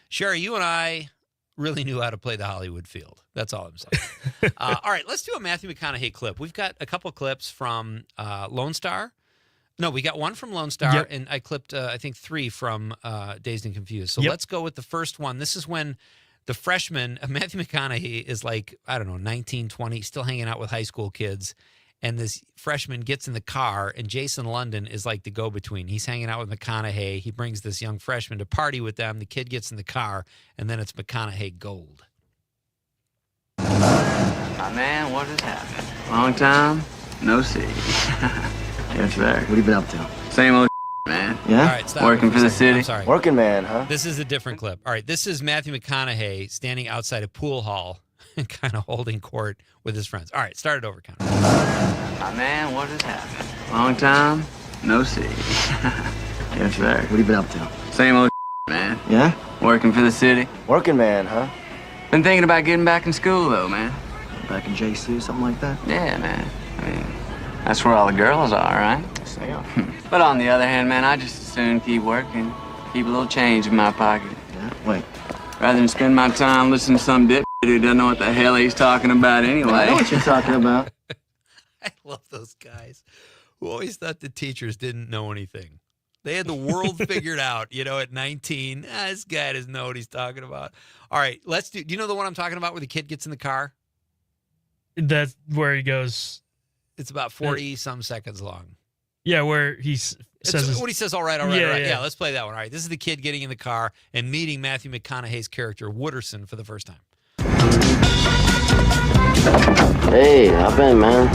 Sherry, you and I really knew how to play the Hollywood field. That's all I'm saying. All right, let's do a Matthew McConaughey clip. We've got a couple clips from Lone Star. No, we got one from Lone Star, and I clipped, I think, 3 from Dazed and Confused. So let's go with the first one. This is when the freshman, Matthew McConaughey, is like, I don't know, 19, 20, still hanging out with high school kids. And this freshman gets in the car, and Jason London is like the go-between. He's hanging out with McConaughey. He brings this young freshman to party with them. The kid gets in the car, and then it's McConaughey gold. My man, what has happened? Long time, no see. Yes, sir. What have you been up to? Same old man. Yeah? All right, stop. Working for the city. I'm sorry. Working man, huh? This is a different clip. All right, this is Matthew McConaughey standing outside a pool hall and kind of holding court with his friends. All right, start it over, Connor. My man, what has happened? Long time, no see. Yes, sir. What have you been up to? Same old man. Yeah? Working for the city. Working man, huh? Been thinking about getting back in school, though, man. Back in JC, something like that? Yeah, man. I mean, that's where all the girls are, right? Say on. But on the other hand, man, I just as soon keep working, keep a little change in my pocket. Yeah? Wait. Rather than spend my time listening to some dip who doesn't know what the hell he's talking about anyway. I know what you're talking about. I love those guys who always thought the teachers didn't know anything. They had the world figured out, at 19. This guy doesn't know what he's talking about. All right, do you know the one I'm talking about where the kid gets in the car? That's where he goes. It's about 40-some seconds long. Yeah, where he says... What he says, all right. Yeah, let's play that one. All right, this is the kid getting in the car and meeting Matthew McConaughey's character, Wooderson, for the first time. Hey, hop in, man.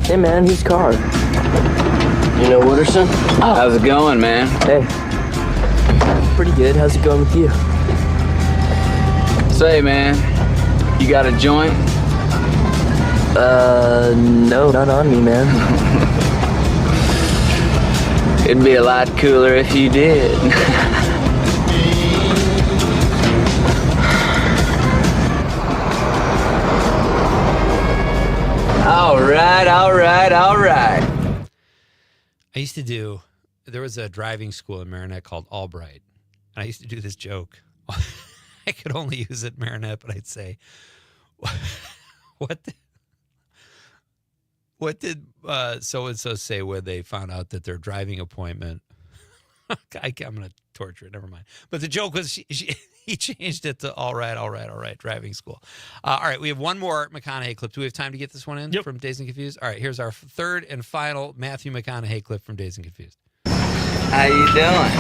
Hey, man, whose car? You know Wooderson? Oh. How's it going, man? Hey. Pretty good. How's it going with you? Say, man, you got a joint? No, not on me, man. It'd be a lot cooler if you did. All right. There was a driving school in Marinette called Albright. And I used to do this joke. I could only use it in Marinette, but I'd say, what did so-and-so say when they found out that their driving appointment, I'm going to torture it, never mind. But the joke was he changed it to all right, driving school. All right, we have one more McConaughey clip. Do we have time to get this one in from Dazed and Confused? All right, here's our third and final Matthew McConaughey clip from Dazed and Confused. How you doing?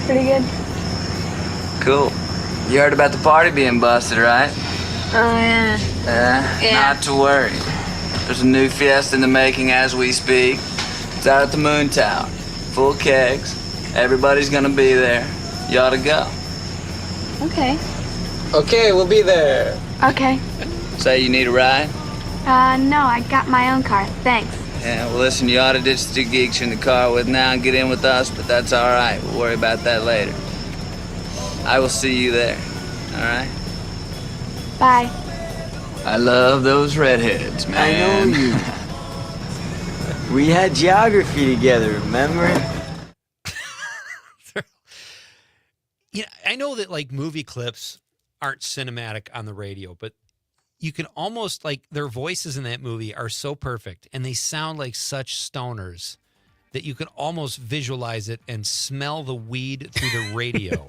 Pretty good. Cool. You heard about the party being busted, right? Oh, yeah. Yeah. Not to worry. There's a new fiesta in the making as we speak. It's out at the Moon Tower. Full kegs. Everybody's gonna be there. You ought to go. Okay. Okay, we'll be there. Okay. Say you need a ride? No, I got my own car. Thanks. Yeah, well, listen, you ought to ditch the two geeks you're in the car with now and get in with us, but that's all right. We'll worry about that later. I will see you there. All right? Bye. I love those redheads, man. I know you. We had geography together, remember? I know that like movie clips aren't cinematic on the radio, but you can almost their voices in that movie are so perfect and they sound like such stoners that you can almost visualize it and smell the weed through the radio.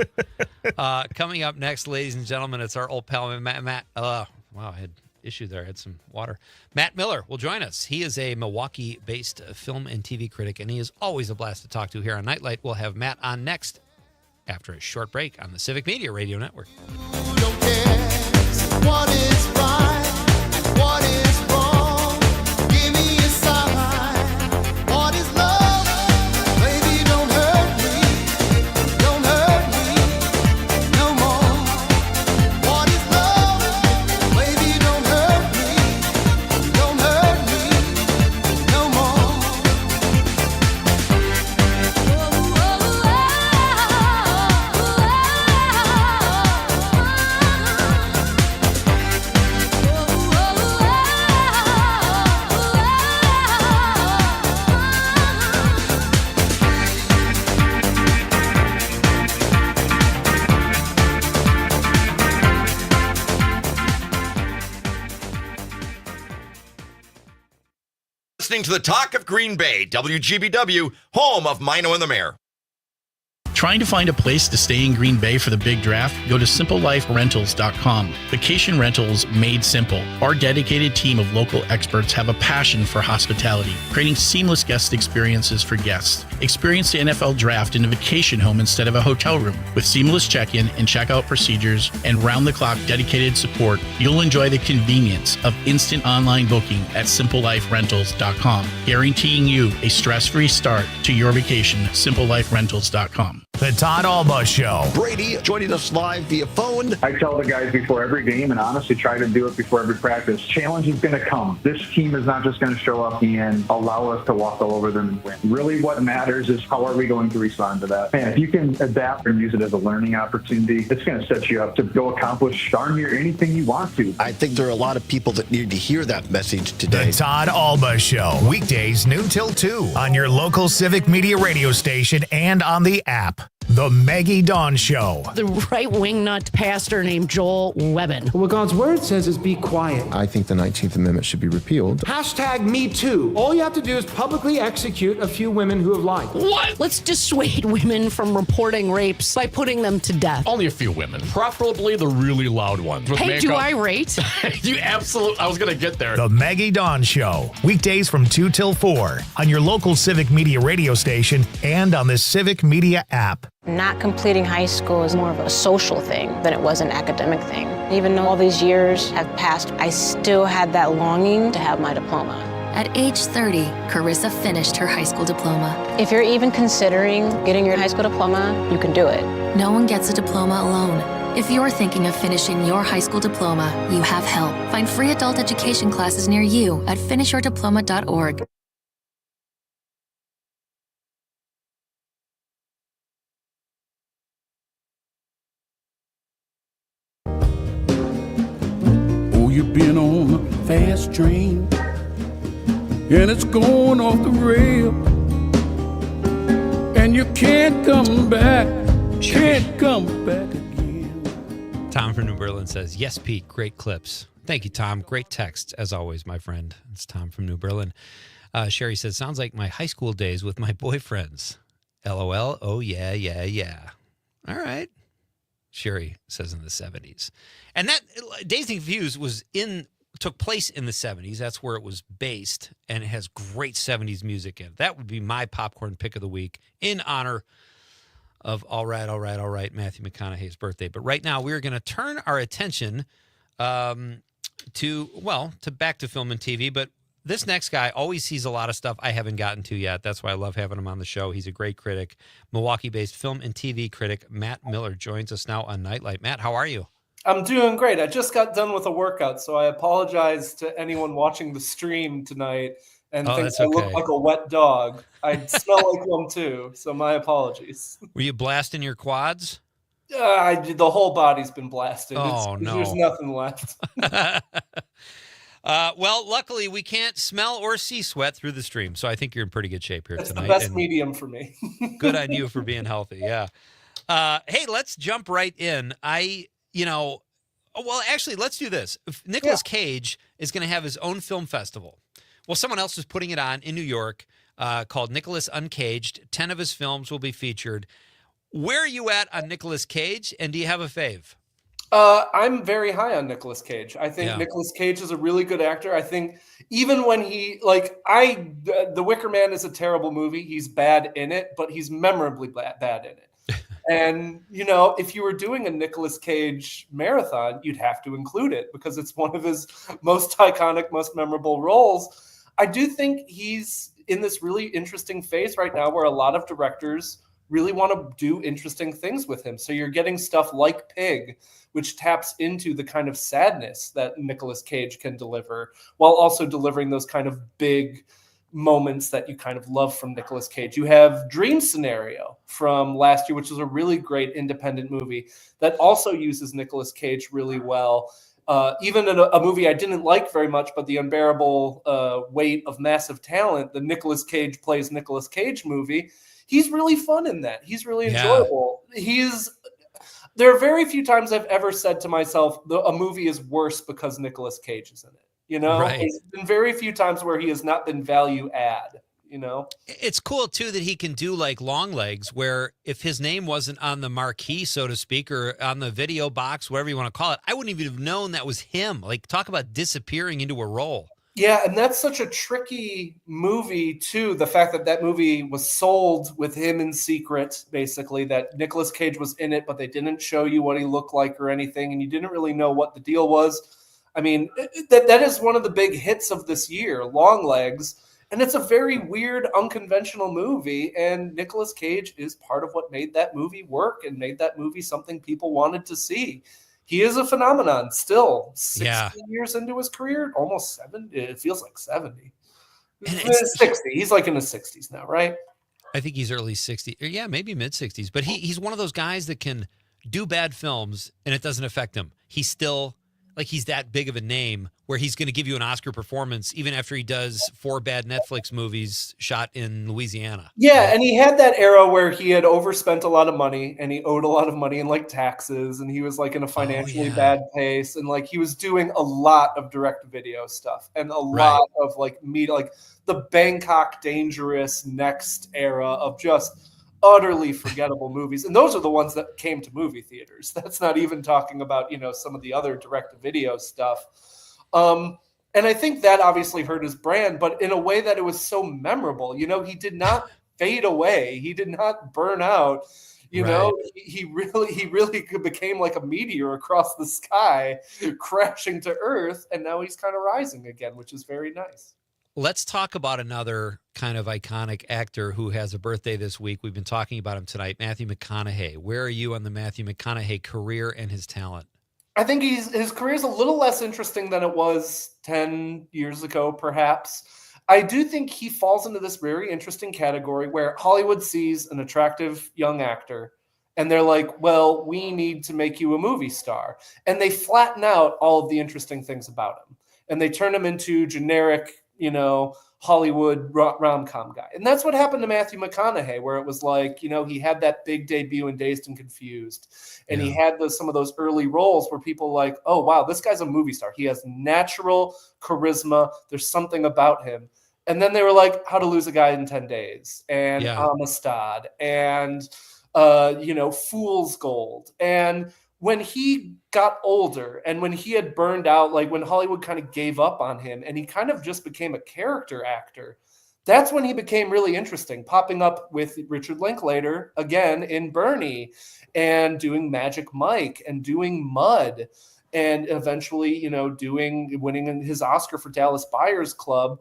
Coming up next, ladies and gentlemen, it's our old pal, Matt. Wow, I had issue there. I had some water. Matt Miller will join us. He is a Milwaukee-based film and TV critic, and he is always a blast to talk to here on Nightlight. We'll have Matt on next after a short break on the Civic Media Radio Network. What is right? What is wrong? Give me a sign. What is love? Baby, don't hurt me. Don't hurt me no more. What is love? Baby, don't hurt me. Don't hurt me no more. Listening to the Talk of Green Bay, WGBW, home of Mino and the Mayor. Trying to find a place to stay in Green Bay for the big draft? Go to simpleliferentals.com. Vacation rentals made simple. Our dedicated team of local experts have a passion for hospitality, creating seamless guest experiences for guests. Experience the NFL draft in a vacation home instead of a hotel room. With seamless check-in and check-out procedures and round-the-clock dedicated support, you'll enjoy the convenience of instant online booking at simpleliferentals.com, guaranteeing you a stress-free start to your vacation. simpleliferentals.com. The Todd Alba Show. Brady joining us live via phone. I tell the guys before every game, and honestly try to do it before every practice, challenge is going to come. This team is not just going to show up and allow us to walk all over them and win. Really what matters is how are we going to respond to that. And if you can adapt and use it as a learning opportunity, it's going to set you up to go accomplish darn near anything you want to. I think there are a lot of people that need to hear that message today. The Todd Alba Show. Weekdays noon till 2 on your local Civic Media radio station and on the app. The Maggie Dawn Show. The right-wing nut pastor named Joel Webbin. What God's word says is be quiet. I think the 19th Amendment should be repealed. Hashtag me too. All you have to do is publicly execute a few women who have lied. What? Let's dissuade women from reporting rapes by putting them to death. Only a few women, preferably the really loud ones. Hey, makeup. do I rate? You absolutely, I was going to get there. The Maggie Dawn Show. Weekdays from 2 till 4 on your local Civic Media radio station and on the Civic Media app. Not completing high school is more of a social thing than it was an academic thing. Even though all these years have passed, I still had that longing to have my diploma. At age 30, Carissa finished her high school diploma. If you're even considering getting your high school diploma, you can do it. No one gets a diploma alone. If you're thinking of finishing your high school diploma, you have help. Find free adult education classes near you at finishyourdiploma.org. You've been on a fast train and it's going off the rail and you can't come back, can't come back again. Tom from New Berlin says, yes, Pete, great clips. Thank you, Tom. Great text, as always, my friend. It's Tom from New Berlin. Sherry says, sounds like my high school days with my boyfriends. LOL, oh, yeah, yeah, yeah. All right. Sherry says in the 70s. And that Dazed and Confused took place in the 70s. That's where it was based, and it has great 70s music in it. That would be my popcorn pick of the week in honor of All Right, Matthew McConaughey's birthday. But right now, we're going to turn our attention to back to film and TV. But this next guy always sees a lot of stuff I haven't gotten to yet. That's why I love having him on the show. He's a great critic. Milwaukee-based film and TV critic Matt Miller joins us now on Nightlight. Matt, how are you? I'm doing great. I just got done with a workout, so I apologize to anyone watching the stream tonight and think I look like a wet dog. I smell like one too, so my apologies. Were you blasting your quads? I did. The whole body's been blasted. Oh, no. There's nothing left. Well, luckily, we can't smell or see sweat through the stream, so I think you're in pretty good shape here It's tonight. the best medium for me. Good on you for being healthy, yeah. Hey, let's jump right in. Actually, let's do this. Nicolas Cage is going to have his own film festival. Well, someone else is putting it on in New York called Nicolas Uncaged. 10 of his films will be featured. Where are you at on Nicolas Cage, and do you have a fave? I'm very high on Nicolas Cage. I think Nicolas Cage is a really good actor. I think even when The Wicker Man is a terrible movie. He's bad in it, but he's memorably bad in it. And, if you were doing a Nicolas Cage marathon, you'd have to include it because it's one of his most iconic, most memorable roles. I do think he's in this really interesting phase right now where a lot of directors really want to do interesting things with him. So you're getting stuff like Pig, which taps into the kind of sadness that Nicolas Cage can deliver while also delivering those kind of big moments that you kind of love from Nicolas Cage. You have Dream Scenario from last year, which was a really great independent movie that also uses Nicolas Cage really well. Even in a movie I didn't like very much, but The Unbearable Weight of Massive Talent, the Nicolas Cage plays Nicolas Cage movie, he's really fun in that. He's really enjoyable. There are very few times I've ever said to myself, a movie is worse because Nicolas Cage is in it. Right. There's been very few times where he has not been value add. It's cool too that he can do like Long Legs, where if his name wasn't on the marquee, so to speak, or on the video box, whatever you want to call it, I wouldn't even have known that was him. Like, talk about disappearing into a role. Yeah, and that's such a tricky movie too. The fact that that movie was sold with him in secret, basically, that Nicolas Cage was in it, but they didn't show you what he looked like or anything, and you didn't really know what the deal was. I mean, that is one of the big hits of this year, Long Legs. And it's a very weird, unconventional movie, and Nicolas Cage is part of what made that movie work and made that movie something people wanted to see. He is a phenomenon still, 60 years into his career, almost 70. It feels like 70. It's 60. He's like in his 60s now, right? I think he's early 60s. Yeah, maybe mid 60s. But he's one of those guys that can do bad films and it doesn't affect him. He's still like he's that big of a name where he's going to give you an Oscar performance even after he does 4 bad Netflix movies shot in Louisiana. Yeah, and he had that era where he had overspent a lot of money and he owed a lot of money in like taxes and he was like in a financially bad place and like he was doing a lot of direct video stuff and a lot of like media, like the Bangkok Dangerous Next era of just utterly forgettable movies. And those are the ones that came to movie theaters. That's not even talking about, some of the other direct-to-video stuff. And I think that obviously hurt his brand, but in a way that it was so memorable. He did not fade away. He did not burn out. He really became like a meteor across the sky, crashing to Earth, and now he's kind of rising again, which is very nice. Let's talk about another kind of iconic actor who has a birthday this week. We've been talking about him tonight, Matthew McConaughey. Where are you on the Matthew McConaughey career and his talent? I think his career is a little less interesting than it was 10 years ago, perhaps. I do think he falls into this very interesting category where Hollywood sees an attractive young actor and they're like, well, we need to make you a movie star. And they flatten out all of the interesting things about him. And they turn him into generic, Hollywood rom-com guy. And that's what happened to Matthew McConaughey, where it was like, he had that big debut in Dazed and Confused. And he had some of those early roles where people like, oh, wow, this guy's a movie star. He has natural charisma. There's something about him. And then they were like, How to Lose a Guy in 10 Days and Amistad and, Fool's Gold. And when he got older and when he had burned out, like when Hollywood kind of gave up on him and he kind of just became a character actor, that's when he became really interesting, popping up with Richard Linklater again in Bernie and doing Magic Mike and doing Mud and eventually, winning his Oscar for Dallas Buyers Club,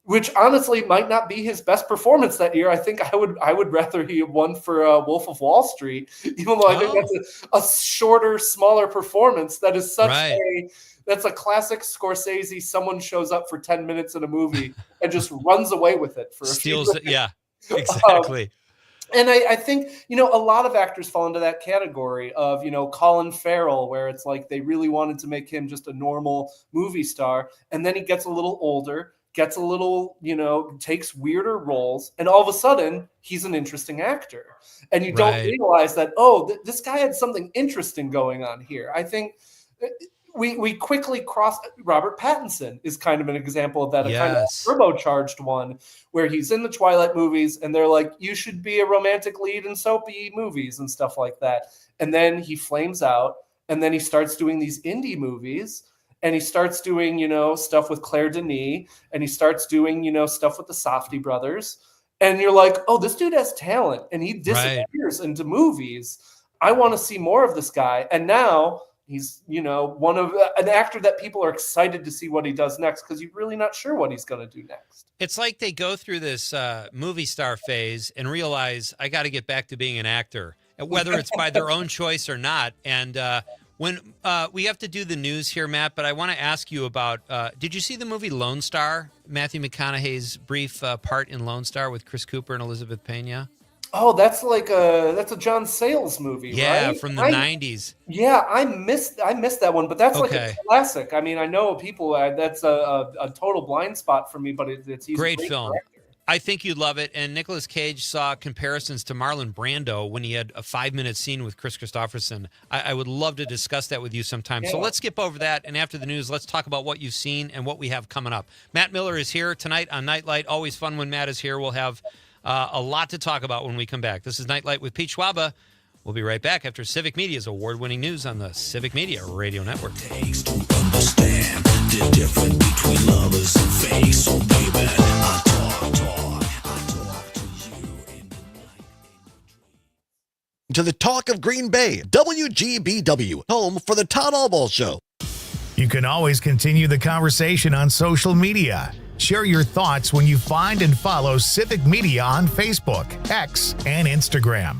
which honestly might not be his best performance that year. I think I would rather he won for Wolf of Wall Street, even though I think that's a shorter, smaller performance. That is that's a classic Scorsese. Someone shows up for 10 minutes in a movie and just runs away with it for steals it. Yeah, exactly. And I think, a lot of actors fall into that category of, Colin Farrell, where it's like they really wanted to make him just a normal movie star. And then he gets a little older, gets a little, takes weirder roles, and all of a sudden he's an interesting actor. And you don't realize that, this guy had something interesting going on here. I think we quickly cross. Robert Pattinson is kind of an example of that, a kind of turbocharged one, where he's in the Twilight movies and they're like, you should be a romantic lead in soapy movies and stuff like that. And then he flames out and then he starts doing these indie movies. And he starts doing, stuff with Claire Denis, and he starts doing, stuff with the Safdie brothers. And you're like, oh, this dude has talent, and he disappears into movies. I want to see more of this guy. And now he's, an actor that people are excited to see what he does next because you're really not sure what he's going to do next. It's like they go through this movie star phase and realize I got to get back to being an actor, whether it's by their own choice or not. And when we have to do the news here, Matt, but I want to ask you about, did you see the movie Lone Star, Matthew McConaughey's brief part in Lone Star with Chris Cooper and Elizabeth Pena? Oh, that's a John Sayles movie, yeah, right? From the 90s. Yeah, I missed that one, but that's like a classic. I mean, I know people, that's a total blind spot for me, but it's great film. Director. I think you'd love it. And Nicolas Cage saw comparisons to Marlon Brando when he had a 5-minute scene with Chris Christopherson. I would love to discuss that with you sometime. So let's skip over that. And after the news, let's talk about what you've seen and what we have coming up. Matt Miller is here tonight on Night Light. Always fun when Matt is here. We'll have a lot to talk about when we come back. This is Night Light with Pete Schwaba. We'll be right back after Civic Media's award-winning news on the Civic Media Radio Network. Understand the difference between lovers and fake. So baby, I talk to you. To the talk of Green Bay, WGBW, home for the Todd Allball Show. You can always continue the conversation on social media. Share your thoughts when you find and follow Civic Media on Facebook, X, and Instagram.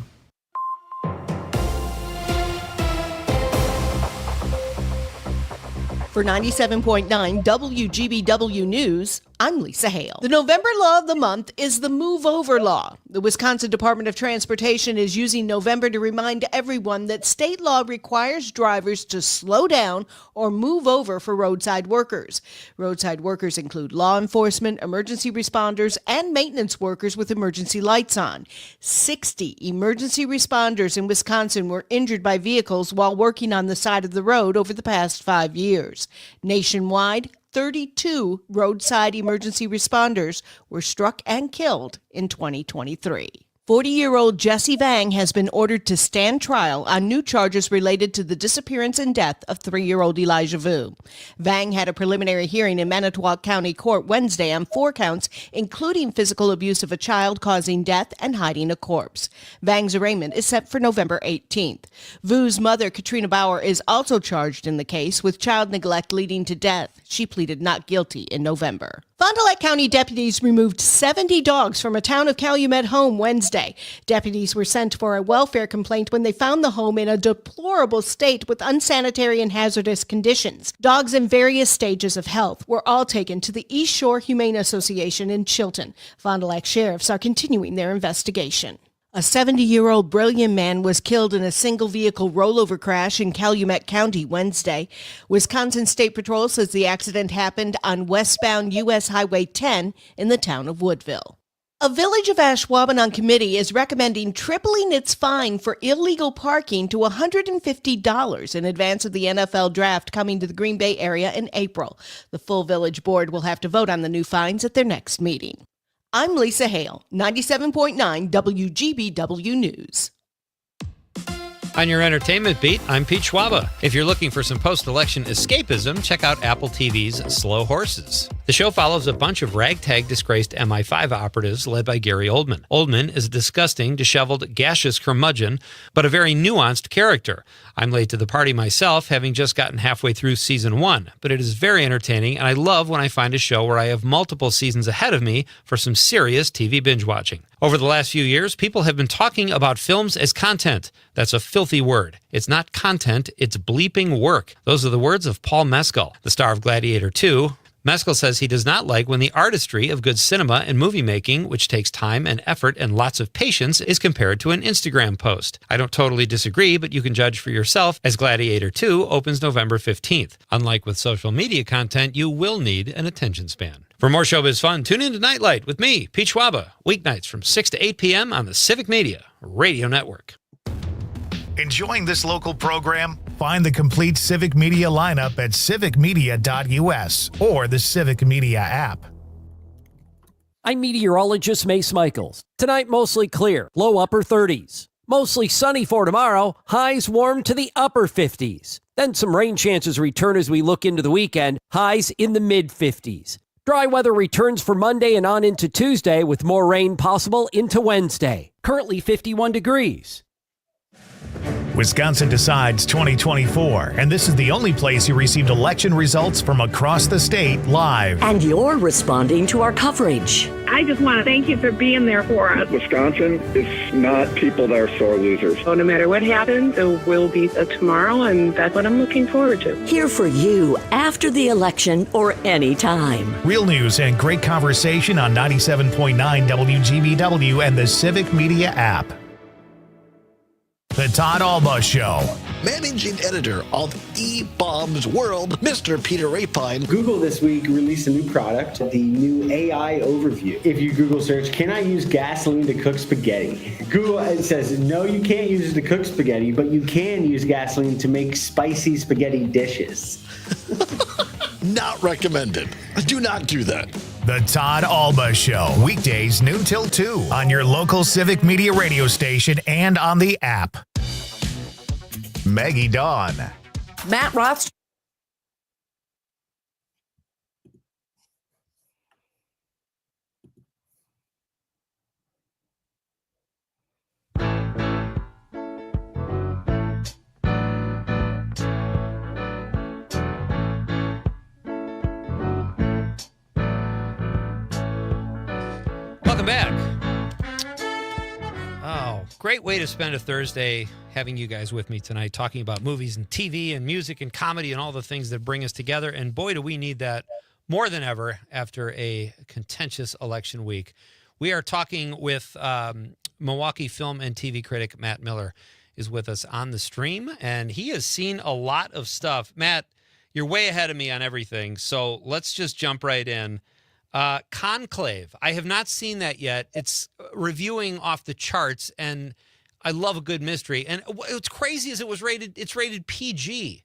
For 97.9 WGBW News, I'm Lisa Hale. The November law of the month is the Move Over Law. The Wisconsin Department of Transportation is using November to remind everyone that state law requires drivers to slow down or move over for roadside workers. Roadside workers include law enforcement, emergency responders, and maintenance workers with emergency lights on. 60 emergency responders in Wisconsin were injured by vehicles while working on the side of the road over the past 5 years. Nationwide, 32 roadside emergency responders were struck and killed in 2023. 40-year-old Jesse Vang has been ordered to stand trial on new charges related to the disappearance and death of 3-year-old Elijah Vu. Vang had a preliminary hearing in Manitowoc County Court Wednesday on 4 counts, including physical abuse of a child causing death and hiding a corpse. Vang's arraignment is set for November 18th. Vu's mother, Katrina Bauer, is also charged in the case with child neglect leading to death. She pleaded not guilty in November. Fond du Lac County deputies removed 70 dogs from a town of Calumet home Wednesday. Deputies were sent for a welfare complaint when they found the home in a deplorable state with unsanitary and hazardous conditions. Dogs in various stages of health were all taken to the East Shore Humane Association in Chilton. Fond du Lac sheriffs are continuing their investigation. A 70-year-old brilliant man was killed in a single-vehicle rollover crash in Calumet County Wednesday. Wisconsin State Patrol says the accident happened on westbound U.S. Highway 10 in the town of Woodville. A Village of Ashwaubenon committee is recommending tripling its fine for illegal parking to $150 in advance of the NFL draft coming to the Green Bay area in April. The full village board will have to vote on the new fines at their next meeting. I'm Lisa Hale, 97.9 WGBW News. On your entertainment beat, I'm Pete Schwaba. If you're looking for some post-election escapism, check out Apple TV's Slow Horses. The show follows a bunch of ragtag disgraced MI5 operatives led by Gary Oldman. Oldman is a disgusting, disheveled, gaseous curmudgeon, but a very nuanced character. I'm late to the party myself, having just gotten halfway through season 1, but it is very entertaining, and I love when I find a show where I have multiple seasons ahead of me for some serious TV binge watching. Over the last few years, people have been talking about films as content. That's a filthy word. It's not content, it's bleeping work. Those are the words of Paul Mescal, the star of Gladiator 2. Mescal says he does not like when the artistry of good cinema and movie making, which takes time and effort and lots of patience, is compared to an Instagram post. I don't totally disagree, but you can judge for yourself as Gladiator 2 opens November 15th. Unlike with social media content, you will need an attention span. For more showbiz fun, tune in to Night Light with me, Pete Schwaba, weeknights from 6 to 8 p.m. on the Civic Media Radio Network. Enjoying this local program? Find the complete Civic Media lineup at civicmedia.us or the Civic Media app. I'm meteorologist Mace Michaels. Tonight, mostly clear, low upper 30s. Mostly sunny for tomorrow, highs warm to the upper 50s. Then some rain chances return as we look into the weekend, highs in the mid-50s. Dry weather returns for Monday and on into Tuesday with more rain possible into Wednesday. Currently 51 degrees. Wisconsin Decides 2024, and this is the only place you received election results from across the state live. And you're responding to our coverage. I just want to thank you for being there for us. Wisconsin is not people that are sore losers. So no matter what happens, there will be a tomorrow, and that's what I'm looking forward to. Here for you after the election or any time. Real news and great conversation on 97.9 WGBW and the Civic Media app. The The Todd Alba Show. Managing editor of eBob's World, Mr. Peter Rapine. Google this week released a new product, the new AI overview. If you Google search, can I use gasoline to cook spaghetti? Google says, no, you can't use it to cook spaghetti, but you can use gasoline to make spicy spaghetti dishes. Not recommended. Do not do that. The Todd Alba Show. Weekdays noon till 2 on your local Civic Media radio station and on the app. Maggie Dawn. Matt Rothschild. Welcome back. Oh, great way to spend a Thursday having you guys with me tonight, talking about movies and TV and music and comedy and all the things that bring us together. And boy, do we need that more than ever after a contentious election week. We are talking with Milwaukee film and TV critic Matt Miller is with us on the stream, and he has seen a lot of stuff. Matt, you're way ahead of me on everything, so let's just jump right in. Conclave. I have not seen that yet. It's reviewing off the charts, and I love a good mystery. And what's crazy is it's rated PG.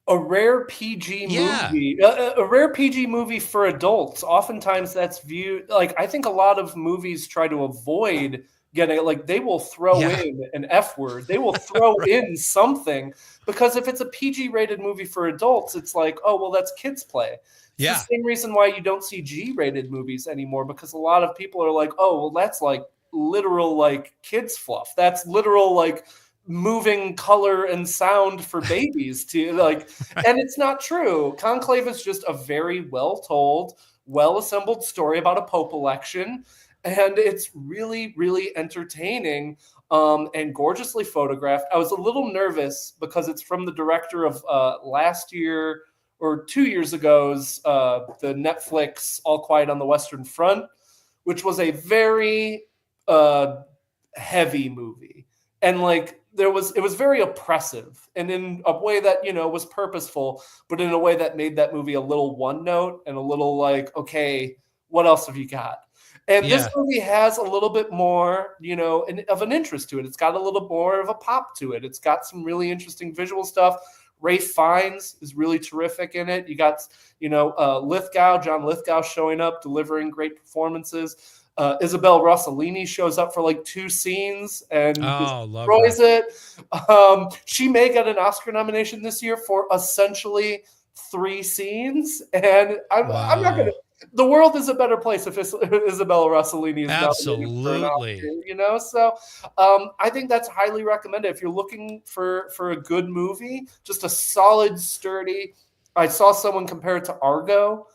A rare PG movie. A rare PG movie for adults. Oftentimes that's viewed like, I think a lot of movies try to avoid getting, like, they will throw in an F word. They will throw in something, because if it's a PG rated movie for adults, it's like, oh, well, that's kids play. It's the same reason why you don't see G-rated movies anymore, because a lot of people are like, oh, well, that's like literal like kids fluff. That's literal like moving color and sound for babies to like, and it's not true. Conclave is just a very well told, well assembled story about a Pope election, and it's really, really entertaining and gorgeously photographed. I was a little nervous because it's from the director of last year or 2 years ago's the Netflix All Quiet on the Western Front, which was a very heavy movie. And like it was very oppressive, and in a way that, you know, was purposeful, but in a way that made that movie a little one note and a little like, okay, what else have you got? And this movie has a little bit more, you know, of an interest to it. It's got a little more of a pop to it. It's got some really interesting visual stuff. Ray Fiennes is really terrific in it. You got, you know, John Lithgow showing up, delivering great performances. Isabel Rossellini shows up for like 2 scenes and destroys it. She may get an Oscar nomination this year for essentially 3 scenes. And I'm not going to. The world is a better place if Isabella Rossellini is nominated for an Oscar, you know? So I think that's highly recommended. If you're looking for a good movie, just a solid, sturdy. I saw someone compare it to Argo.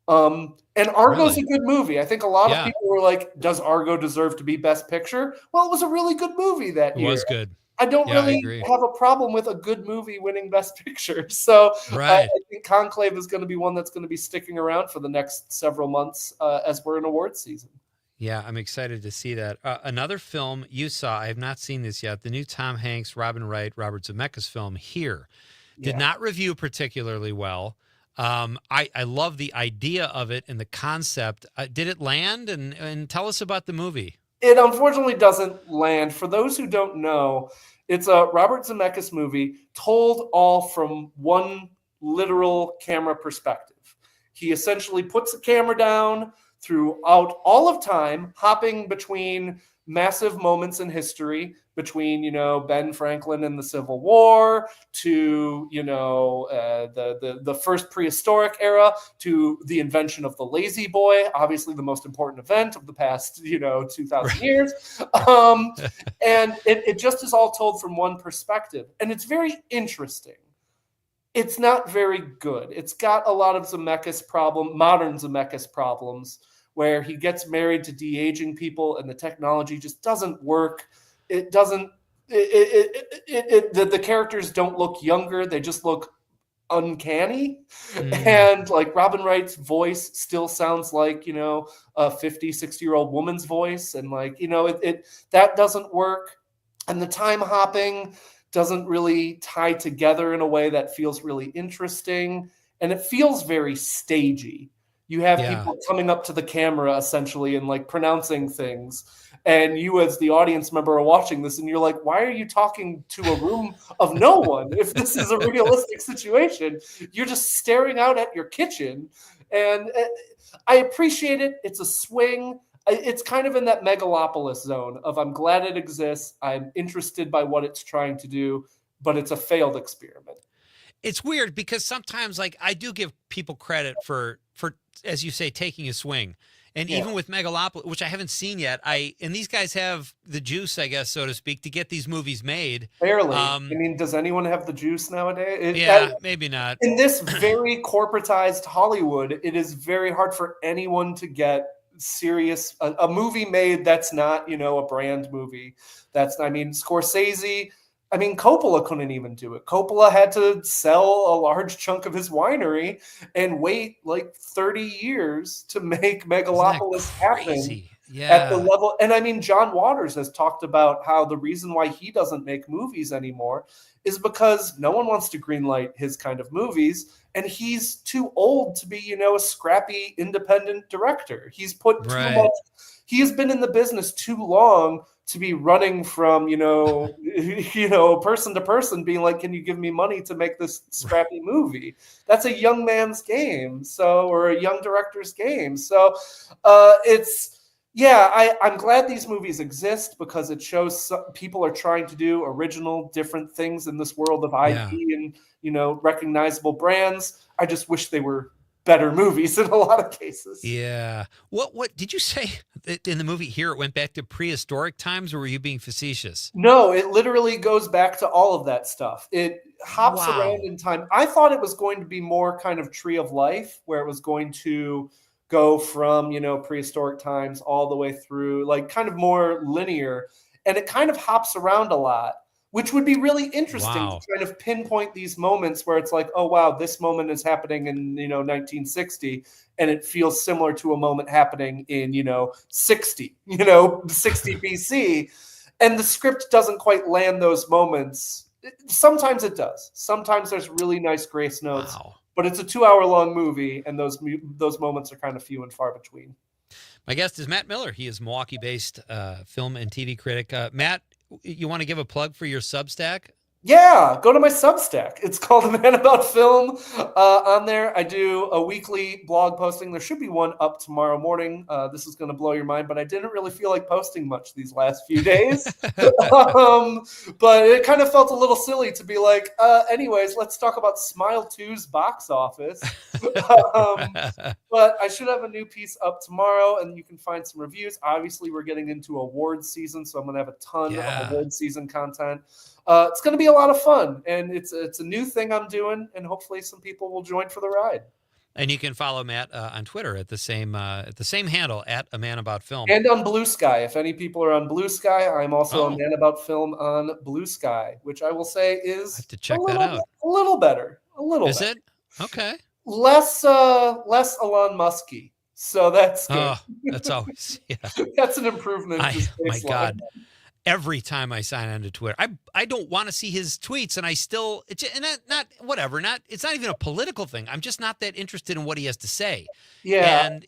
And Argo's a good movie. I think a lot of people were like, does Argo deserve to be Best Picture? Well, it was a really good movie that year. It was good. I don't really have a problem with a good movie winning Best Picture. So I think Conclave is going to be one that's going to be sticking around for the next several months as we're in awards season. Yeah, I'm excited to see that. Another film you saw, I have not seen this yet, the new Tom Hanks, Robin Wright, Robert Zemeckis film, Here. Did not review particularly well. I love the idea of it and the concept. Did it land? And tell us about the movie. It unfortunately doesn't land. For those who don't know, it's a Robert Zemeckis movie told all from one literal camera perspective. He essentially puts the camera down throughout all of time, hopping between massive moments in history, between, you know, Ben Franklin and the Civil War to, you know, the first prehistoric era to the invention of the lazy boy, obviously the most important event of the past, you know, 2,000 years. And it just is all told from one perspective. And it's very interesting. It's not very good. It's got a lot of modern Zemeckis problems, where he gets married to de-aging people and the technology just doesn't work. It doesn't, the characters don't look younger. They just look uncanny. And like Robin Wright's voice still sounds like, you know, a 50, 60-year-old woman's voice. And like, you know, that doesn't work. And the time hopping doesn't really tie together in a way that feels really interesting. And it feels very stagey. You have people coming up to the camera essentially and like pronouncing things. And you as the audience member are watching this and you're like, why are you talking to a room of no one? If this is a realistic situation, you're just staring out at your kitchen. And I appreciate it. It's a swing. It's kind of in that megalopolis zone of I'm glad it exists. I'm interested by what it's trying to do, but it's a failed experiment. It's weird because sometimes like I do give people credit for as you say, taking a swing. And even with Megalopolis, which I haven't seen yet, and these guys have the juice, I guess, so to speak, to get these movies made. Barely. I mean, does anyone have the juice nowadays? Maybe not. In this very corporatized Hollywood, it is very hard for anyone to get serious a movie made that's not, a brand movie. Scorsese. I mean, Coppola couldn't even do it. Coppola had to sell a large chunk of his winery and wait like 30 years to make Megalopolis happen at the level. And I mean, John Waters has talked about how the reason why he doesn't make movies anymore is because no one wants to greenlight his kind of movies. And he's too old to be, a scrappy independent director. He's put too much. He has been in the business too long to be running from, person to person being like, can you give me money to make this scrappy movie? That's a young man's game. Or a young director's game. So I'm glad these movies exist because it shows people are trying to do original, different things in this world of IP and, recognizable brands. I just wish they were better movies in a lot of cases. Yeah. What did you say in the movie here? It went back to prehistoric times, or were you being facetious? No, it literally goes back to all of that stuff. It hops around in time. I thought it was going to be more kind of Tree of Life, where it was going to go from, prehistoric times all the way through, like kind of more linear. And it kind of hops around a lot, which would be really interesting to kind of pinpoint these moments where it's like, oh, wow, this moment is happening in, 1960, and it feels similar to a moment happening in, 60 BC. And the script doesn't quite land those moments. Sometimes it does. Sometimes there's really nice grace notes, but it's a 2-hour-long movie, and those moments are kind of few and far between. My guest is Matt Miller. He is Milwaukee-based film and TV critic. Matt, you want to give a plug for your Substack? Yeah, go to my Substack. It's called A Man About Film. On there, I do a weekly blog posting. There should be one up tomorrow morning. This is going to blow your mind, but I didn't really feel like posting much these last few days. But it kind of felt a little silly to be like, anyways, let's talk about Smile 2's box office. But I should have a new piece up tomorrow, and you can find some reviews. Obviously, we're getting into awards season, so I'm going to have a ton of awards season content. It's going to be a lot of fun, and it's a new thing I'm doing, and hopefully some people will join for the ride. And you can follow Matt on Twitter at the same handle at A Man About Film, and on Blue Sky. If any people are on Blue Sky, I'm also A Man About Film on Blue Sky, which I will say is I have to check that out. A little better. Is it? Okay. Less Elon Musky. So that's good. Oh, that's always that's an improvement. My God. Every time I sign on to Twitter, I don't want to see his tweets, and I still it's not even a political thing. I'm just not that interested in what he has to say. Yeah, and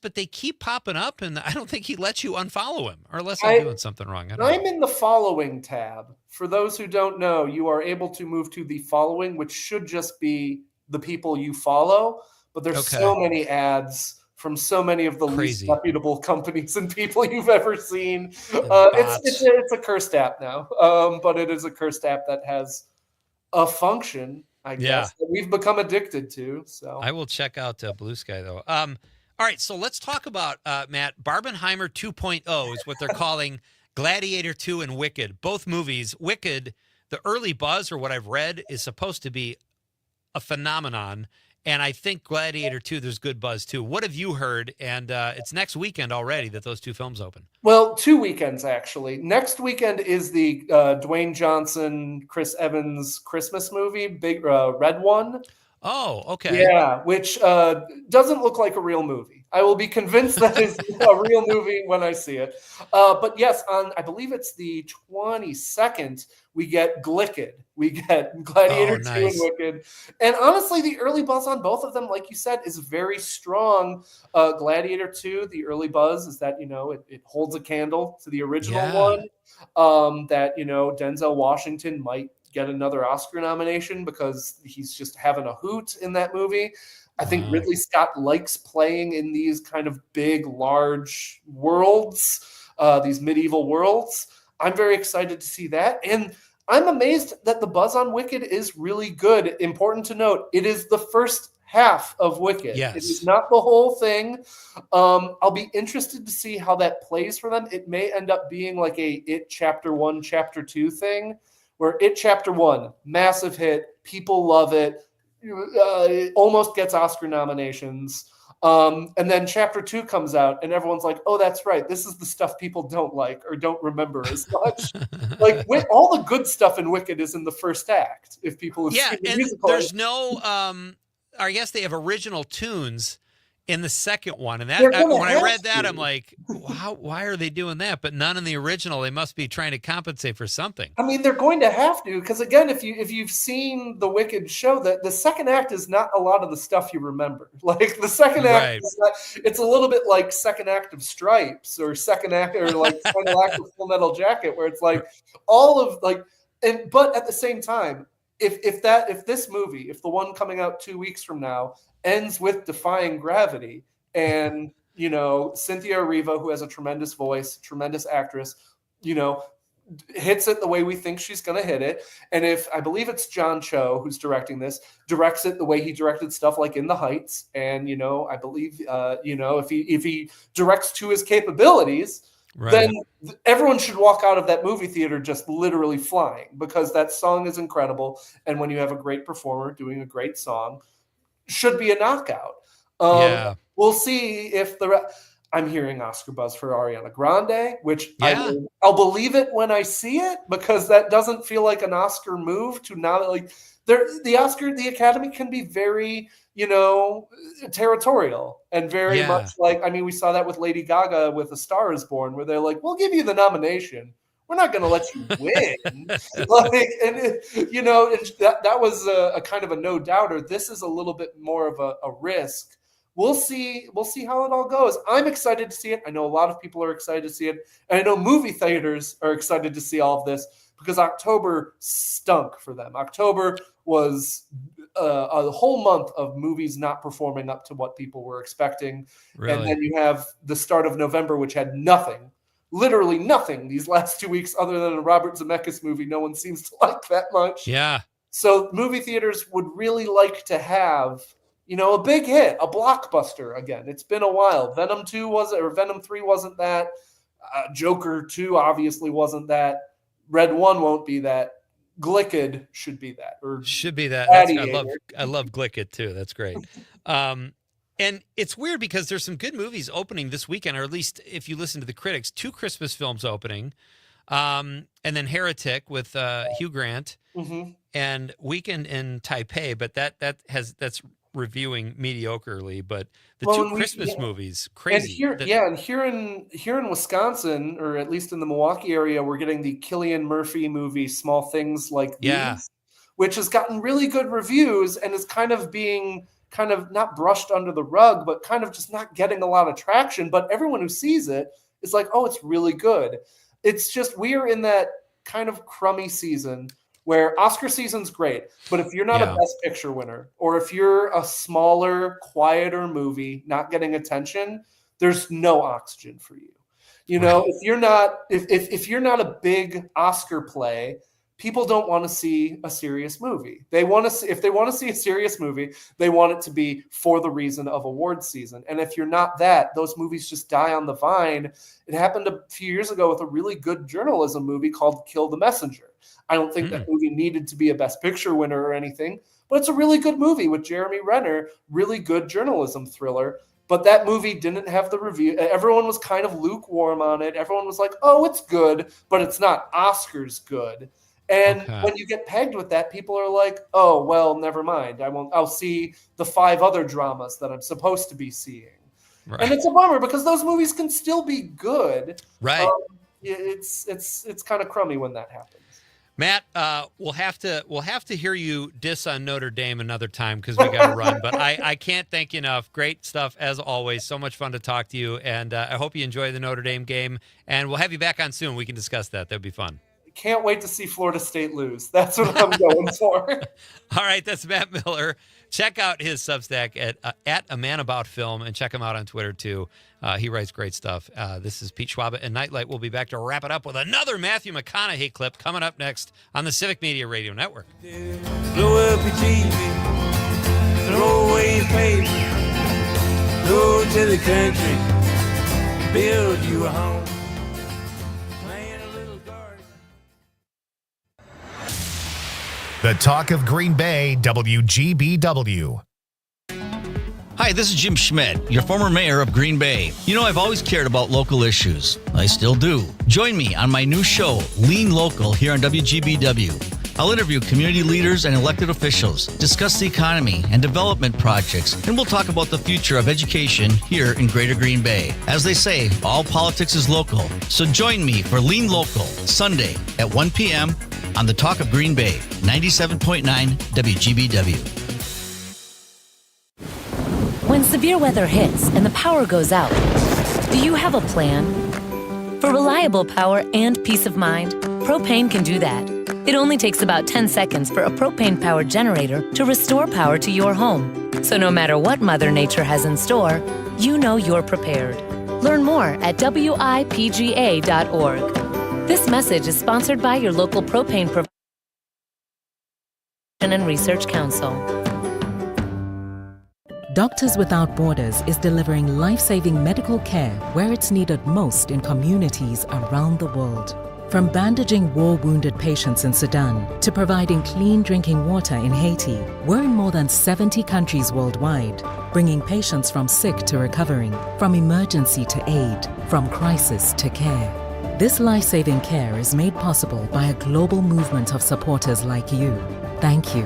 but they keep popping up, and I don't think he lets you unfollow him, or unless I'm doing something wrong. I'm in the following tab. For those who don't know, you are able to move to the following, which should just be the people you follow, but there's so many ads from so many of the least reputable companies and people you've ever seen. It's a cursed app now, but it is a cursed app that has a function, I guess, that we've become addicted to. So I will check out Blue Sky, though. All right, so let's talk about, Matt, Barbenheimer 2.0 is what they're calling Gladiator 2 and Wicked. Both movies. Wicked, the early buzz, or what I've read, is supposed to be a phenomenon. And I think Gladiator 2, there's good buzz, too. What have you heard? And it's next weekend already that those two films open. Well, 2 weekends, actually. Next weekend is the Dwayne Johnson, Chris Evans Christmas movie, big red one. Oh, okay. Yeah, which doesn't look like a real movie. I will be convinced that is a real movie when I see it. But yes, on I believe it's the 22nd, we get Glicked. We get Gladiator 2 and nice. Wicked. And honestly, the early buzz on both of them, like you said, is very strong. Gladiator 2, the early buzz is that, it holds a candle to the original one. That, Denzel Washington might get another Oscar nomination because he's just having a hoot in that movie. I think Ridley Scott likes playing in these kind of big, large worlds, these medieval worlds. I'm very excited to see that. And I'm amazed that the buzz on Wicked is really good. Important to note, it is the first half of Wicked. Yes. It is not the whole thing. I'll be interested to see how that plays for them. It may end up being like a It Chapter 1, Chapter 2 thing, where It Chapter 1, massive hit, people love it, it almost gets Oscar nominations. And then Chapter 2 comes out and everyone's like, oh, that's right. This is the stuff people don't like or don't remember as much. Like all the good stuff in Wicked is in the first act. If people have seen the musical. There's no, I guess they have original tunes in the second one. And that when I read that, I'm like, why are they doing that? But none in the original. They must be trying to compensate for something. I mean, they're going to have to, because again, if you've seen the Wicked show, that the second act is not a lot of the stuff you remember. Like the second act, is not, it's a little bit like second act of Stripes or second act or like final act of Full Metal Jacket, where it's like all of like, but at the same time, if this movie, if the one coming out 2 weeks from now ends with Defying Gravity and, Cynthia Erivo, who has a tremendous voice, tremendous actress, hits it the way we think she's going to hit it. And if I believe it's John Cho who's directing this, directs it the way he directed stuff like In the Heights. And, I believe, if he directs to his capabilities, then everyone should walk out of that movie theater just literally flying, because that song is incredible. And when you have a great performer doing a great song, should be a knockout. We'll see if I'm hearing Oscar buzz for Ariana Grande, which I'll believe it when I see it, because that doesn't feel like an Oscar move to not like the Academy can be very, territorial and very much like, I mean, we saw that with Lady Gaga with A Star Is Born, where they're like, we'll give you the nomination. We're not going to let you win. That was a kind of a no doubter. This is a little bit more of a risk. We'll see how it all goes. I'm excited to see it. I know a lot of people are excited to see it. And I know movie theaters are excited to see all of this, because October stunk for them. October was a whole month of movies not performing up to what people were expecting. Really? And then you have the start of November, which had nothing. Literally nothing these last 2 weeks other than a Robert Zemeckis movie no one seems to like that much. Yeah. So movie theaters would really like to have, a big hit, a blockbuster again. It's been a while. Venom 2 wasn't, or Venom 3 wasn't that. Joker 2 obviously wasn't that. Red 1 won't be that. Glicked should be that. Or should be that. I love Glicked too. That's great. And it's weird because there's some good movies opening this weekend, or at least if you listen to the critics, 2 Christmas films opening, and then Heretic with Hugh Grant, and Weekend in Taipei, but that's reviewing mediocrely. But the 2 Christmas movies, crazy. And here in Wisconsin, or at least in the Milwaukee area, we're getting the Cillian Murphy movie, Small Things Like These, which has gotten really good reviews and is kind of being not brushed under the rug, but kind of just not getting a lot of traction. But everyone who sees it is like, oh, it's really good. It's just, we are in that kind of crummy season where Oscar season's great, but if you're not a Best Picture winner, or if you're a smaller, quieter movie not getting attention, there's no oxygen for you. If you're not a big Oscar play, people don't want to see a serious movie. If they want to see a serious movie, they want it to be for the reason of awards season. And if you're not that, those movies just die on the vine. It happened a few years ago with a really good journalism movie called Kill the Messenger. I don't think that movie needed to be a Best Picture winner or anything, but it's a really good movie with Jeremy Renner, really good journalism thriller. But that movie didn't have the review. Everyone was kind of lukewarm on it. Everyone was like, oh, it's good, but it's not Oscars good. And when you get pegged with that, people are like, oh, well, never mind. I'll see the 5 other dramas that I'm supposed to be seeing. Right. And it's a bummer because those movies can still be good. Right. It's kind of crummy when that happens. Matt, we'll have to hear you diss on Notre Dame another time because we got to run. But I can't thank you enough. Great stuff as always. So much fun to talk to you, and I hope you enjoy the Notre Dame game. And we'll have you back on soon. We can discuss that. That'd be fun. Can't wait to see Florida State lose. That's what I'm going for. All right, that's Matt Miller. Check out his Substack at A Man About Film, and check him out on Twitter too. He writes great stuff. This is Pete Schwaba and Nightlight. We'll be back to wrap it up with another Matthew McConaughey clip coming up next on the Civic Media Radio Network. Blow up your TV, throw away your paper, go to the country, build you a home. The Talk of Green Bay, WGBW. Hi, this is Jim Schmidt, your former mayor of Green Bay. You know, I've always cared about local issues. I still do. Join me on my new show, Lean Local, here on WGBW. I'll interview community leaders and elected officials, discuss the economy and development projects, and we'll talk about the future of education here in Greater Green Bay. As they say, all politics is local. So join me for Lean Local, Sunday at 1 p.m. on the Talk of Green Bay, 97.9 WGBW. When severe weather hits and the power goes out, do you have a plan? For reliable power and peace of mind, propane can do that. It only takes about 10 seconds for a propane-powered generator to restore power to your home. So no matter what Mother Nature has in store, you know you're prepared. Learn more at WIPGA.org. This message is sponsored by your local propane provider and Research Council. Doctors Without Borders is delivering life-saving medical care where it's needed most in communities around the world. From bandaging war-wounded patients in Sudan to providing clean drinking water in Haiti, we're in more than 70 countries worldwide, bringing patients from sick to recovering, from emergency to aid, from crisis to care. This life-saving care is made possible by a global movement of supporters like you. Thank you.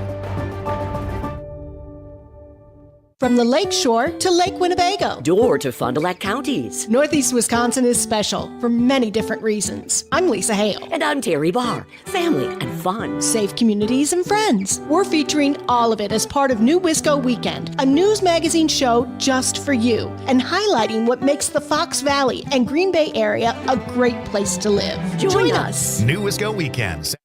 From the Lake Shore to Lake Winnebago. Or to Fond du Lac counties. Northeast Wisconsin is special for many different reasons. I'm Lisa Hale. And I'm Terry Barr. Family and fun. Safe communities and friends. We're featuring all of it as part of New Wisco Weekend, a news magazine show just for you, and highlighting what makes the Fox Valley and Green Bay area a great place to live. Join us. New Wisco Weekends.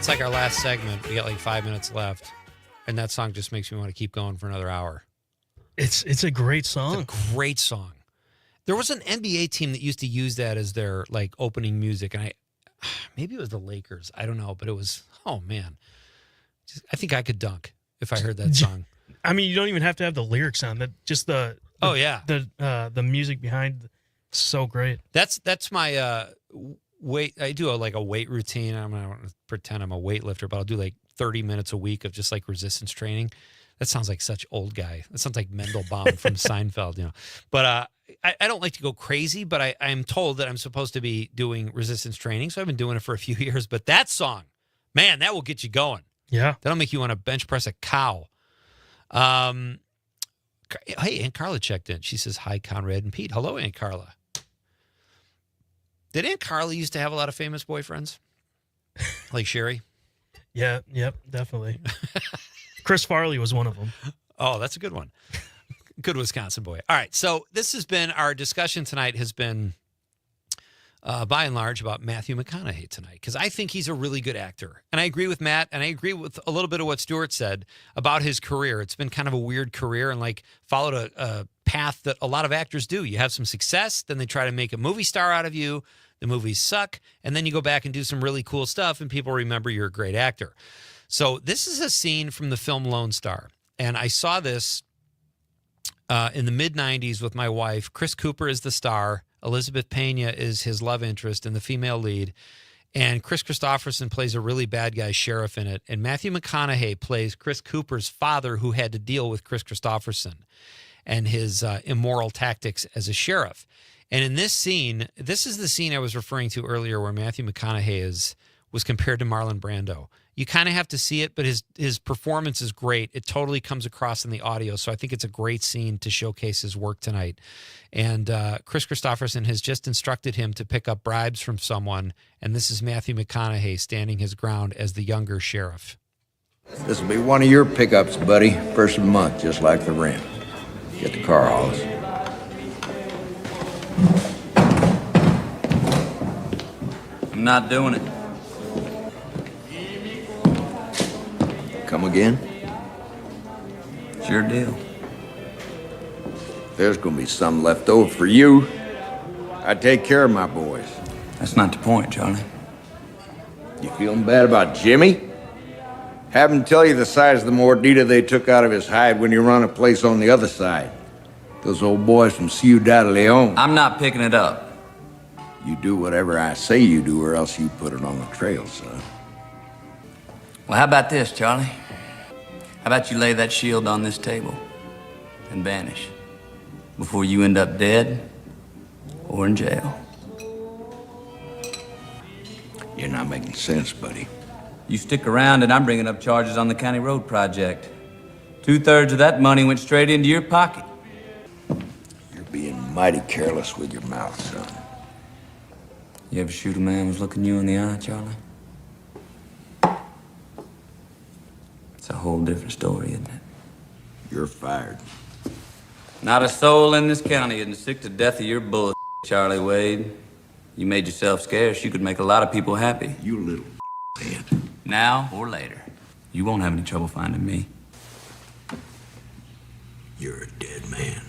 Like our last segment, we got like 5 minutes left, and that song just makes me want to keep going for another hour. It's a great song. It's a great song. There was an NBA team that used to use that as their like opening music, and maybe it was the Lakers. I don't know, but it was, oh man, I think I could dunk if I heard that song. I mean, you don't even have to have the lyrics on that. Just the the music behind, so great. That's my weight. I do a weight routine. I don't pretend I'm a weightlifter, but I'll do like 30 minutes a week of just like resistance training. That sounds like such old guy. That sounds like Mendelbaum from Seinfeld, you know. But I don't like to go crazy, but I'm told that I'm supposed to be doing resistance training, so I've been doing it for a few years. But that song, man, that will get you going. Yeah. That'll make you want to bench press a cow. Hey, Aunt Carla checked in. She says, hi, Conrad and Pete. Hello, Aunt Carla. Did Aunt Carla used to have a lot of famous boyfriends? Like Sherry? Yeah, yep, definitely. Chris Farley was one of them. Oh, that's a good one. Good Wisconsin boy. All right, so this has been, our discussion tonight has been, by and large, about Matthew McConaughey tonight, because I think he's a really good actor. And I agree with Matt, and I agree with a little bit of what Stuart said about his career. It's been kind of a weird career and like followed a path that a lot of actors do. You have some success, then they try to make a movie star out of you. The movies suck, and then you go back and do some really cool stuff, and people remember you're a great actor. So this is a scene from the film Lone Star, and I saw this in the mid-'90s with my wife. Chris Cooper is the star. Elizabeth Pena is his love interest and the female lead. And Chris Christopherson plays a really bad guy sheriff in it. And Matthew McConaughey plays Chris Cooper's father, who had to deal with Chris Christopherson and his immoral tactics as a sheriff. And in this scene, this is the scene I was referring to earlier where Matthew McConaughey was compared to Marlon Brando. You kind of have to see it, but his performance is great. It totally comes across in the audio, so I think it's a great scene to showcase his work tonight. And Chris Christopherson has just instructed him to pick up bribes from someone, and this is Matthew McConaughey standing his ground as the younger sheriff. This will be one of your pickups, buddy. First of the month, just like the rent. Get the car, Hollis. I'm not doing it. Come again? Sure deal. There's gonna be some left over for you. I take care of my boys. That's not the point, Charlie. You feeling bad about Jimmy? Have him tell you the size of the mordita they took out of his hide when you run a place on the other side. Those old boys from Ciudad Leon. I'm not picking it up. You do whatever I say you do, or else you put it on the trail, son. Well, how about this, Charlie? How about you lay that shield on this table and vanish before you end up dead or in jail? You're not making sense, buddy. You stick around and I'm bringing up charges on the county road project. 2/3 of that money went straight into your pocket. You're being mighty careless with your mouth, son. You ever shoot a man who's looking you in the eye, Charlie? It's a whole different story, isn't it? You're fired. Not a soul in this county isn't sick to death of your bullshit, Charlie Wade. You made yourself scarce. You could make a lot of people happy. You little head. Now or later. You won't have any trouble finding me. You're a dead man.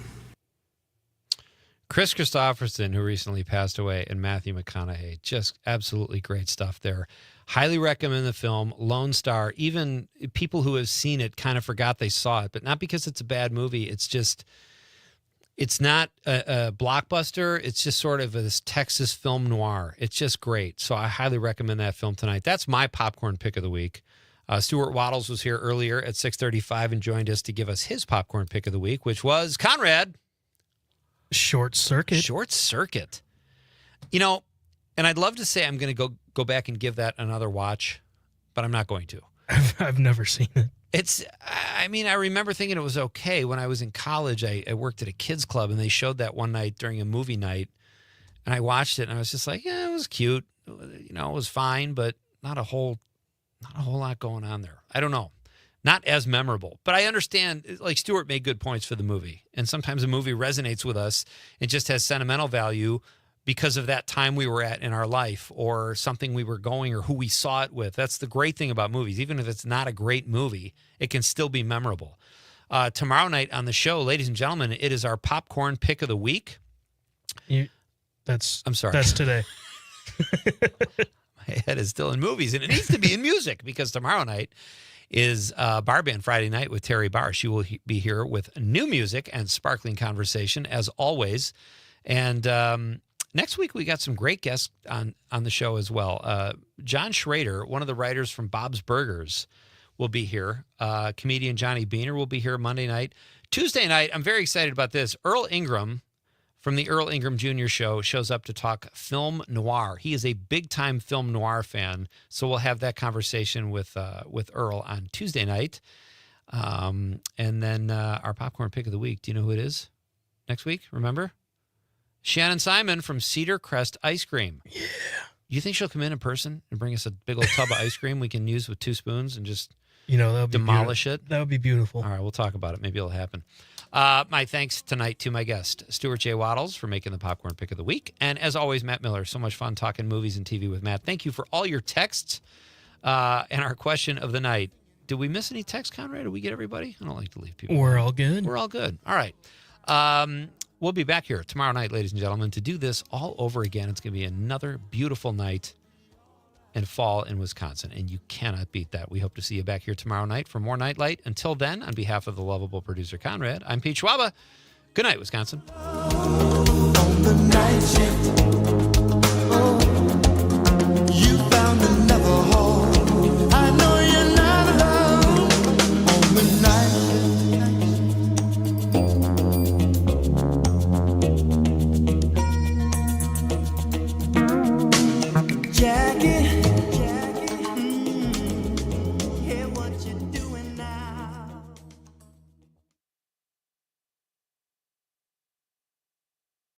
Chris Christopherson, who recently passed away, and Matthew McConaughey. Just absolutely great stuff there. Highly recommend the film. Lone Star. Even people who have seen it kind of forgot they saw it, but not because it's a bad movie. It's just, it's not a blockbuster. It's just sort of this Texas film noir. It's just great. So I highly recommend that film tonight. That's my popcorn pick of the week. Stuart Waddles was here earlier at 6:35 and joined us to give us his popcorn pick of the week, which was Conrad. Short Circuit. Short Circuit. You know, and I'd love to say I'm going to go back and give that another watch, but I'm not going to. I've never seen it. I remember thinking it was okay. When I was in college, I worked at a kids club, and they showed that one night during a movie night, and I watched it, and I was just like, yeah, it was cute. You know, it was fine, but not a whole lot going on there. I don't know. Not as memorable, but I understand, like Stuart made good points for the movie. And sometimes a movie resonates with us and just has sentimental value because of that time we were at in our life or something we were going or who we saw it with. That's the great thing about movies. Even if it's not a great movie, it can still be memorable. Tomorrow night on the show, ladies and gentlemen, it is our popcorn pick of the week. I'm sorry. That's today. My head is still in movies, and it needs to be in music because tomorrow night is Bar Band Friday Night with Terry Barr. She will be here with new music and sparkling conversation, as always. And next week, we got some great guests on the show as well. John Schrader, one of the writers from Bob's Burgers, will be here. Comedian Johnny Beaner will be here Monday night. Tuesday night, I'm very excited about this. Earl Ingram from the Earl Ingram Jr. Show shows up to talk film noir. He is a big-time film noir fan, so we'll have that conversation with Earl on Tuesday night. And then our popcorn pick of the week. Do you know who it is next week? Remember? Shannon Simon from Cedar Crest Ice Cream. Yeah. You think she'll come in person and bring us a big old tub of ice cream we can use with 2 spoons and just that would demolish it? That would be beautiful. All right, we'll talk about it. Maybe it'll happen. My thanks tonight to my guest, Stuart J. Waddles, for making the popcorn pick of the week. And as always, Matt Miller. So much fun talking movies and TV with Matt. Thank you for all your texts and our question of the night. Did we miss any texts, Conrad? Did we get everybody? I don't like to leave people. We're all good. We're all good. All right. We'll be back here tomorrow night, ladies and gentlemen, to do this all over again. It's going to be another beautiful night and fall in Wisconsin, and you cannot beat that. We hope to see you back here tomorrow night for more Nightlight. Until then, on behalf of the lovable producer Conrad, I'm Pete Schwaba. Good night, Wisconsin. the night shift.